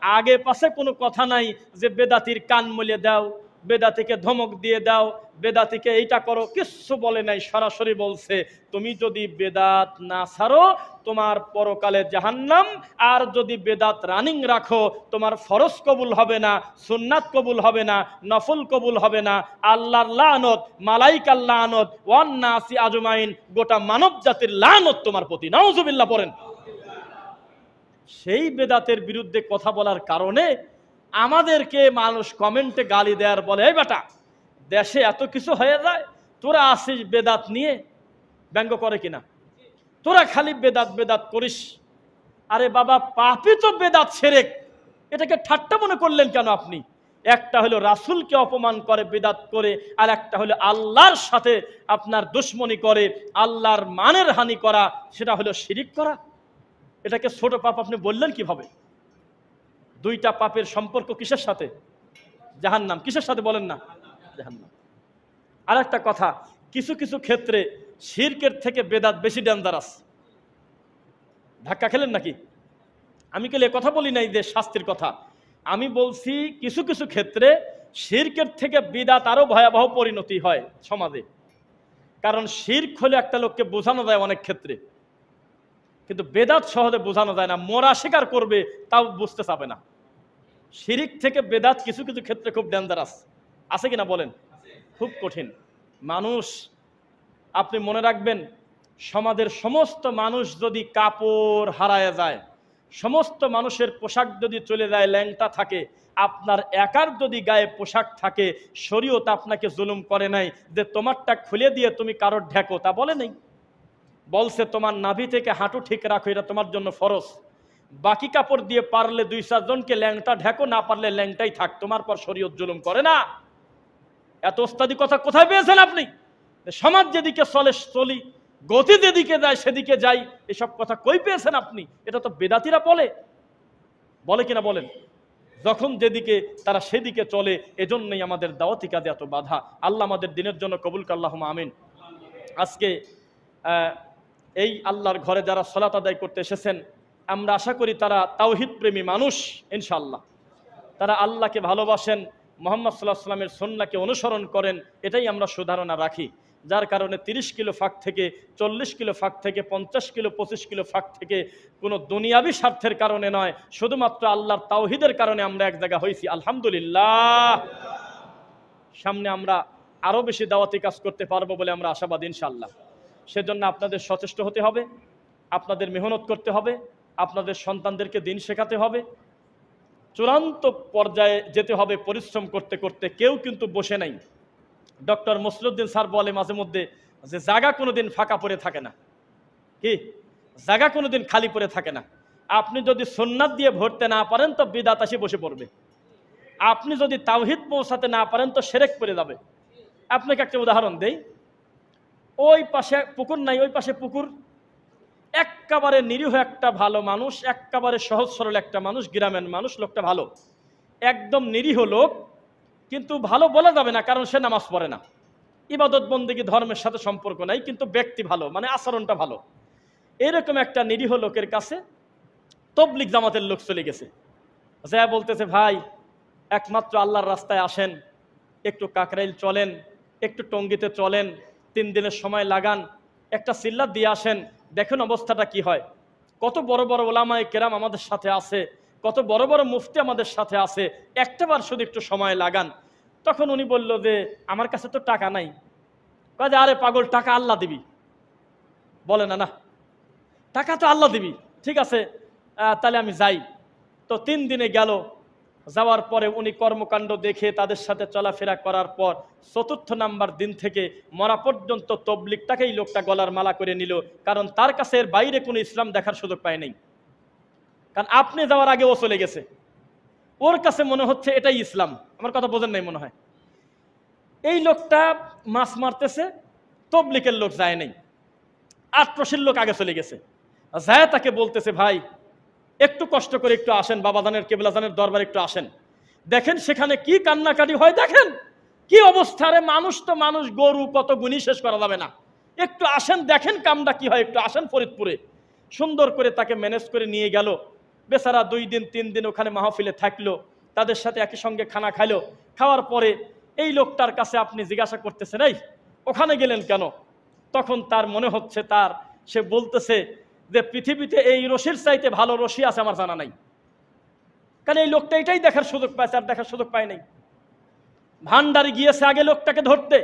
আগে পাশে কোনো কথা নাই যে বেদাতির কান মলে দাও, বেদাতিকে ধমক দিয়ে দাও, বেদাতিকে এইটা করো, কিচ্ছু বলে নাই। সরাসরি বলছে তুমি যদি বেদাত না ছাড়ো তোমার পরকালে জাহান্নাম, আর যদি বেদাত রানিং রাখো তোমার ফরজ কবুল হবে না, সুন্নাত কবুল হবে না, নফল কবুল হবে না। আল্লাহর লানত, মালাইকার লানত, ওয়ান নাসি আজমাইন, গোটা মানব জাতির লানত তোমার প্রতি। নাউজুবিল্লাহ পড়েন। সেই বেদাতের বিরুদ্ধে কথা বলার কারণে আমাদেরকে মানুষ কমেন্টে গালি দেওয়ার বলে, এই বেটা দেশে এত কিছু হয়ে যায়, তোরা আসিস বেদাত নিয়ে, ব্যঙ্গ করে কিনা, তোরা খালি বেদাত বেদাত করিস। আরে বাবা, পাপই তো বেদাত, শিরক, এটাকে ঠাট্টা মনে করলেন কেন আপনি? একটা হলো রাসূলকে অপমান করে বেদাত করে, আর একটা হলো আল্লাহর সাথে আপনার দুশমনি করে, আল্লাহর মানের হানি করা, সেটা হলো শিরিক করা। এটাকে ছোট পাপ আপনি বললেন কিভাবে? দুইটা পাপের সম্পর্ক কিসের সাথে? জাহান্নাম। কিসের সাথে বলেন না? জাহান্নাম। আর একটা কথা, কিছু কিছু ক্ষেত্রে শিরকের থেকে বেদাত বেশি ডেঞ্জারাস। ধাক্কা খেলেন নাকি? আমি কেলে কথা বলি নাই যে শাস্তির কথা, আমি বলছি কিছু কিছু ক্ষেত্রে শিরকের থেকে বিদআত আরো ভয়াবহ পরিণতি হয় সমাজে। কারণ শিরক হলে একটা লোককে বোঝানো যায় অনেক ক্ষেত্রে, কিন্তু বেদাত সহজে বোঝানো যায় না। মোরা স্বীকার করবে তাও বুঝতে চাবে না। শিরিক থেকে বেদাত কিছু কিছু ক্ষেত্রে খুব ডেঞ্জারাস, আছে কিনা বলেন? খুব কঠিন। মানুষ, আপনি মনে রাখবেন, সমাজের সমস্ত মানুষ যদি কাপড় হারায় যায়, সমস্ত মানুষের পোশাক যদি চলে যায়, ল্যাংটা থাকে, আপনার একার যদি গায়ে পোশাক থাকে, শরীয়ত আপনাকে জুলুম করে নাই যে তোমারটা খুলে দিয়ে তুমি কারোর ঢেকো, তা বলে নাই। বলছে তোমার নাভি থেকে হাঁটু ঠিক রাখো, এটা তোমার জন্য ফরজ। বাকি কাপড় দিয়ে পারলে 2-4 জনকে ল্যাংটা ঢেকো, না পারলে ল্যাংটাই থাক, তোমার পর শরীয়ত জুলুম করে না। এত ওস্তাদি কথা কোথায় পেয়েছেন আপনি? সমাজ যেদিকে চলে চলি, গতি যেদিকে যায় সেদিকে যাই, এসব কথা কই পেয়েছেন আপনি? এটা তো বেদাতিরা বলে, বলে কিনা বলেন? যখন যেদিকে তারা সেদিকে চলে, এজন্যই আমাদের দাওয়াতি কাজে এত বাধা। আল্লাহ আমাদের দিনের জন্য কবুল করুন, আল্লাহুম্মা আমিন। আজকে এই আল্লাহর ঘরে যারা সালাত আদায় করতে এসেছেন, আমরা আশা করি তারা তাওহীদ প্রেমী মানুষ ইনশাআল্লাহ। তারা আল্লাহকে ভালোবাসেন, মুহাম্মদ সাল্লাল্লাহু আলাইহি ওয়াসাল্লামের সুন্নাহকে অনুসরণ করেন, এটাই আমরা সুধারণা রাখি। যার কারণে 30 কিলো ফাঁক থেকে, 40 কিলো ফাঁক থেকে, 50 কিলো 25 কিলো ফাঁক থেকে কোনো দুনিয়াবি স্বার্থের কারণে নয়, শুধুমাত্র আল্লাহর তাওহীদের কারণে আমরা এক জায়গা হয়েছি, আলহামদুলিল্লাহ। সামনে আমরা আরও বেশি দাওয়াতি কাজ করতে পারবো বলে আমরা আশাবাদী ইনশাআল্লাহ। সেজন্য আপনাদের সচেষ্ট হতে হবে, আপনাদের মেহনত করতে হবে, আপনাদের সন্তানদেরকে দিন শেখাতে হবে, চূড়ান্ত পর্যায়ে যেতে হবে পরিশ্রম করতে করতে। কেউ কিন্তু বসে নাই। ডক্টর মসলিউদ্দিন স্যার বলে মাঝে মধ্যে যে জায়গা কোনোদিন ফাঁকা পড়ে থাকে না, কি জায়গা কোনোদিন খালি পড়ে থাকে না। আপনি যদি সুন্নাত দিয়ে ভরতে না পারেন তো বিদআত এসে বসে পড়বে, আপনি যদি তাওহীদ পৌঁছাতে না পারেন তো শিরক পড়ে যাবে। আপনাকে একটা উদাহরণ দেই, ওই পাশে পুকুর নাই, ওই পাশে পুকুর, একেবারে নিরীহ একটা ভালো মানুষ, একেবারে সহজ সরল একটা মানুষ, গ্রামের মানুষ, লোকটা ভালো, একদম নিরীহ লোক, কিন্তু ভালো বলা যাবে না কারণ সে নামাজ পড়ে না, ইবাদত বন্দেগী ধর্মের সাথে সম্পর্ক নাই, কিন্তু ব্যক্তি ভালো, মানে আচরণটা ভালো। এরকম একটা নিরীহ লোকের কাছে তবলিগ জামাতের লোক চলে গেছে, যা বলতেছে ভাই একমাত্র আল্লাহর রাস্তায় আসেন, একটু কাকরাইল চলেন, একটু টঙ্গীতে চলেন, 3 দিনের সময় লাগান, একটা সিল্লাত দিয়ে আসেন, দেখুন অবস্থাটা কি হয়। কত বড় বড় ওলামায়ে কেরাম আমাদের সাথে আছে, কত বড় বড় মুফতি আমাদের সাথে আছে, একটাবার শুধু একটু সময় লাগান। তখন উনি বলল যে আমার কাছে তো টাকা নাই। কয় যে আরে পাগল, টাকা আল্লাহ দিবি। বলে না না, টাকা তো আল্লাহ দিবি, ঠিক আছে তাহলে আমি যাই। তো 3 দিনে গেল, যাওয়ার পরে উনি কর্মকাণ্ড দেখে তাদের সাথে চলাফেরা করার পর 4র্থ নাম্বার দিন থেকে মরা পর্যন্ত তবলিগটাকেই লোকটা গলার মালা করে নিল, কারণ তার কাছে এর বাইরে কোনো ইসলাম দেখার সুযোগ পায় নাই। কারণ আপনি যাওয়ার আগে ও চলে গেছে, ওর কাছে মনে হচ্ছে এটাই ইসলাম। আমার কথা বোঝেন নাই মনে হয়। এই লোকটা মাছ মারতেছে, তবলিগের লোক যায় নাই, আট্রসির লোক আগে চলে গেছে। যায় তাকে বলতেছে ভাই একটু কষ্ট করে একটু আসেন, বাবাজানের কেবলাজানের দরবারে একটু আসেন, দেখেন সেখানে কি কান্নাকাটি হয়, দেখেন কি অবস্থা। রে মানুষ তো মানুষ, গরু কত গুণী শেষ করা যাবে না, একটু আসেন দেখেন কামটা কি হয়, একটু আসেন ফরিদপুরে। সুন্দর করে তাকে ম্যানেজ করে নিয়ে গেল। বেচারা 2 দিন 3 দিন ওখানে মাহফিলে থাকলো, তাদের সাথে একই সঙ্গে খানা খাইলো। খাওয়ার পরে এই লোকটার কাছে আপনি জিজ্ঞাসা করতেছেন এই ওখানে গেলেন কেন? তখন তার মনে হচ্ছে, সে বলতেছে যে পৃথিবীতে এই রশির চাইতে ভালো রশি আছে আমার জানা নাই। কারণ এই লোকটা এটাই দেখার সুযোগ পাইছে, আর দেখার সুযোগ পায় নাই। ভান্ডারি গিয়েছে আগে লোকটাকে ধরতে,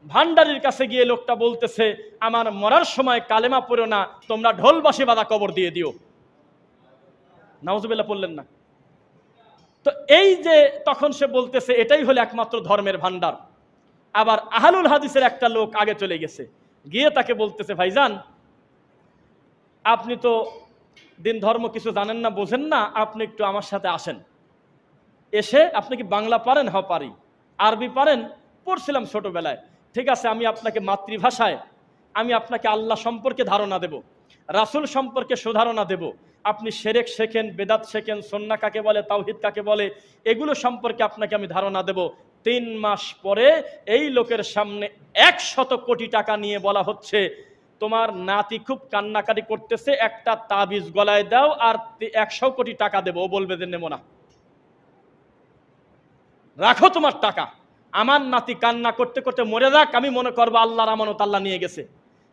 ভান্ডারির কাছে গিয়ে লোকটা বলতেছে আমার মরার সময় কালেমা পড়ো না, তোমরা ঢোলবাসী বাঁধা কবর দিয়ে দিও। নাউজুবিল্লাহ পড়লেন না? তো এই যে তখন সে বলতেছে এটাই হলো একমাত্র ধর্মের ভান্ডার। আবার আহলুল হাদিসের একটা লোক আগে চলে গেছে, গিয়ে তাকে বলতেছে ভাইজান আপনি তো দিন ধর্ম কিছু জানেন না, বোঝেন না, আপনি একটু আমার সাথে আসেন। এসে আপনি কি বাংলা পারেন? হ্যাঁ পারি। আরবি পারেন? পড়ছিলাম ছোটবেলায়। ঠিক আছে, আমি আপনাকে মাতৃভাষায় আমি আপনাকে আল্লাহ সম্পর্কে ধারণা দেব, রাসূল সম্পর্কে সুধারণা দেব। আপনি শিরক শেখেন, বেদাত শেখেন, সুন্নাহ কাকে বলে, তাওহীদ কাকে বলে, এগুলো সম্পর্কে আপনাকে আমি ধারণা দেব। 3 মাস পরে এই লোকের সামনে 100 কোটি টাকা নিয়ে বলা হচ্ছে তোমার নাতি খুব কান্নাকাটি করতেছে, একটা তাবিজ গলায় দাও আর 100 কোটি টাকা দেবো। ও বলবে যে নেব না, রাখো তোমার টাকা, আমার নাতি কান্না করতে করতে মরে যাক, আমি মনে করবো আল্লাহর আমানত আল্লাহ নিয়ে গেছে।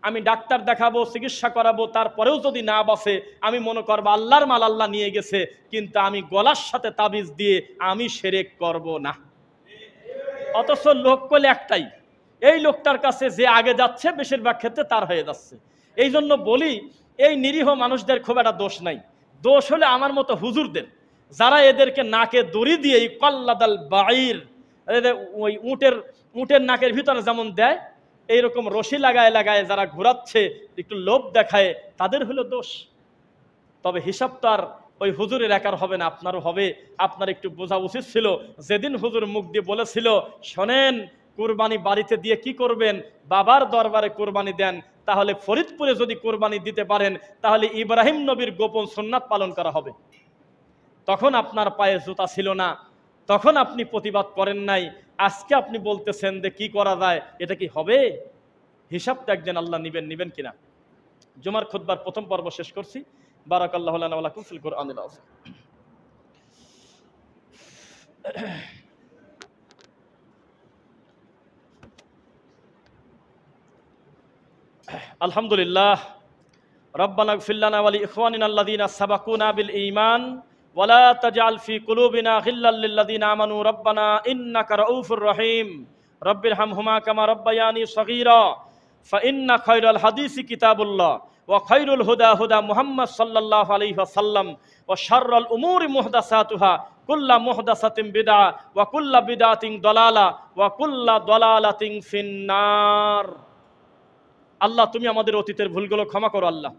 আমি ডাক্তার দেখাবো, চিকিৎসা করাবো, তারপরেও যদি না বাঁচে আমি মনে করবো আল্লাহর মাল আল্লাহ নিয়ে গেছে, কিন্তু আমি গলার সাথে তাবিজ দিয়ে আমি শিরক করব না। অথচ লোক কইলে একটাই, এই লোকটার কাছে যে আগে যাচ্ছে বেশিরভাগ ক্ষেত্রে তার হয়ে যাচ্ছে। এই জন্য বলি এই নিরীহ মানুষদের খুব একটা দোষ নাই, দোষ হলে আমার মতো হুজুরদের, যারা এদেরকে নাকে দড়ি দিয়ে কল্লাদাল বাইর, ওই উটের নাকের ভিতরে যেমন দেয় এইরকম রশি লাগায় লাগায় যারা ঘোরাচ্ছে, একটু লোভ দেখায়, তাদের হলো দোষ। তবে হিসাব তো আর ওই হুজুরের একার হবে না, আপনারও হবে। আপনার একটু বোঝা উচিত ছিল, যেদিন হুজুর মুখ দিয়ে বলেছিল শোনেন কুরবানি বাড়িতে দিয়ে কি করবেন, বাবার দরবারে কুরবানি দেন, তাহলে ফরিদপুরে যদি কুরবানি দিতে পারেন তাহলে ইব্রাহিম নবীর গোপন সুন্নাত পালন করা হবে। তখন আপনার পায়ে জুতা ছিল না, তখন আপনি প্রতিবাদ করেন নাই। আজকে আপনি বলতেছেন যে কি করা যায়, এটা কি হবে? হিসাবটা একদিন আল্লাহ নিবেন কিনা। জুমার খুতবার প্রথম পর্ব শেষ করছি। বারাকাল্লাহু লানা ওয়া লাকুম ফিল কুরআনিল আযীম। আলহামদুলিল্লাহ। রব্বানা ইগফির লানা ওয়া লিইখওয়ানিনা আল্লাযীনা সাবাকুনা বিল ঈমান ওয়া লা তাজআল ফি কুলুবিনা গিল্লাল লিল্লাযীনা আমানু রব্বানা ইন্নাকা রাউফুর রহিম রব্বিরহামহুমা কামা রাব্বায়ানি সগীরা ফাইন্না খায়রাল হাদিসি কিতাবুল্লাহ ওয়া খায়রুল হুদা হুদা মুহাম্মদ সাল্লাল্লাহু আলাইহি ওয়াসাল্লাম ওয়া শাররাল উমুরি মুহদাসাতুহা কুল্লা মুহদাসাতিন বিদআ ওয়া কুল্লা বিদআতিন দালালা ওয়া কুল্লা দালালাতিন ফিন্নার। আল্লাহ তুমি আমাদের অতীতের ভুলগুলো ক্ষমা করো। আল্লাহ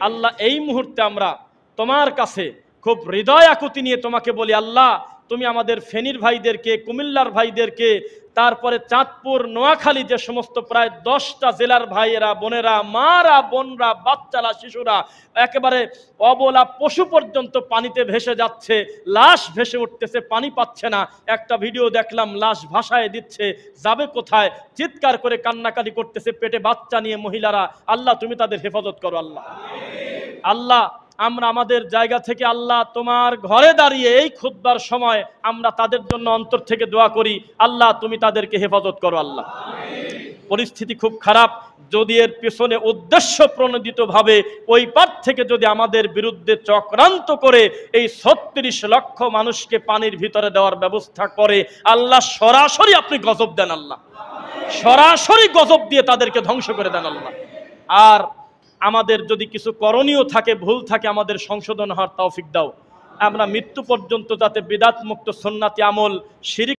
আল্লাহ এই মুহূর্তে আমরা তোমার কাছে খুব হৃদয় আকুতি নিয়ে তোমাকে বলি, আল্লাহ তুমি আমাদের ফেনীর ভাইদেরকে, কুমিল্লার ভাইদেরকে, তারপরে চাঁদপুর, নোয়াখালী, যে সমস্ত প্রায় 10টা জেলার ভাইয়েরা, বোনেরা, মারা, বোনরা, বাচ্চারা, শিশুরা, একেবারে অবলা পশু পর্যন্ত পানিতে ভেসে যাচ্ছে, লাশ ভেসে উঠতেছে, পানি পাচ্ছে না। একটা ভিডিও দেখলাম, লাশ ভাসায় দিচ্ছে, যাবে কোথায়, চিৎকার করে কান্নাকাটি করতেছে, পেটে বাচ্চা নিয়ে মহিলারা। আল্লাহ তুমি তাদের হেফাজত করো। আল্লাহ আল্লাহ আমরা আমাদের জায়গা থেকে আল্লাহ তোমার ঘরে দাঁড়িয়ে এই খুতবার সময় আমরা তাদের জন্য অন্তর থেকে দোয়া করি, আল্লাহ তুমি তাদেরকে হেফাজত করো। আল্লাহ পরিস্থিতি খুব খারাপ, যদি এর পেছনে উদ্দেশ্য প্রণোদিতভাবে ওই পার থেকে যদি আমাদের বিরুদ্ধে চক্রান্ত করে এই 36 লক্ষ মানুষকে পানির ভিতরে দেওয়ার ব্যবস্থা করে, আল্লাহ সরাসরি আপনি গজব দেন। আল্লাহ সরাসরি গজব দিয়ে তাদেরকে ধ্বংস করে দেন। আল্লাহ আর আমাদের যদি কিছু করণীয় থাকে, ভুল থাকে, আমাদের সংশোধন হওয়ার তৌফিক দাও। আমরা মৃত্যু পর্যন্ত যাতে বিদআত মুক্ত সুন্নাতি আমল, শিরক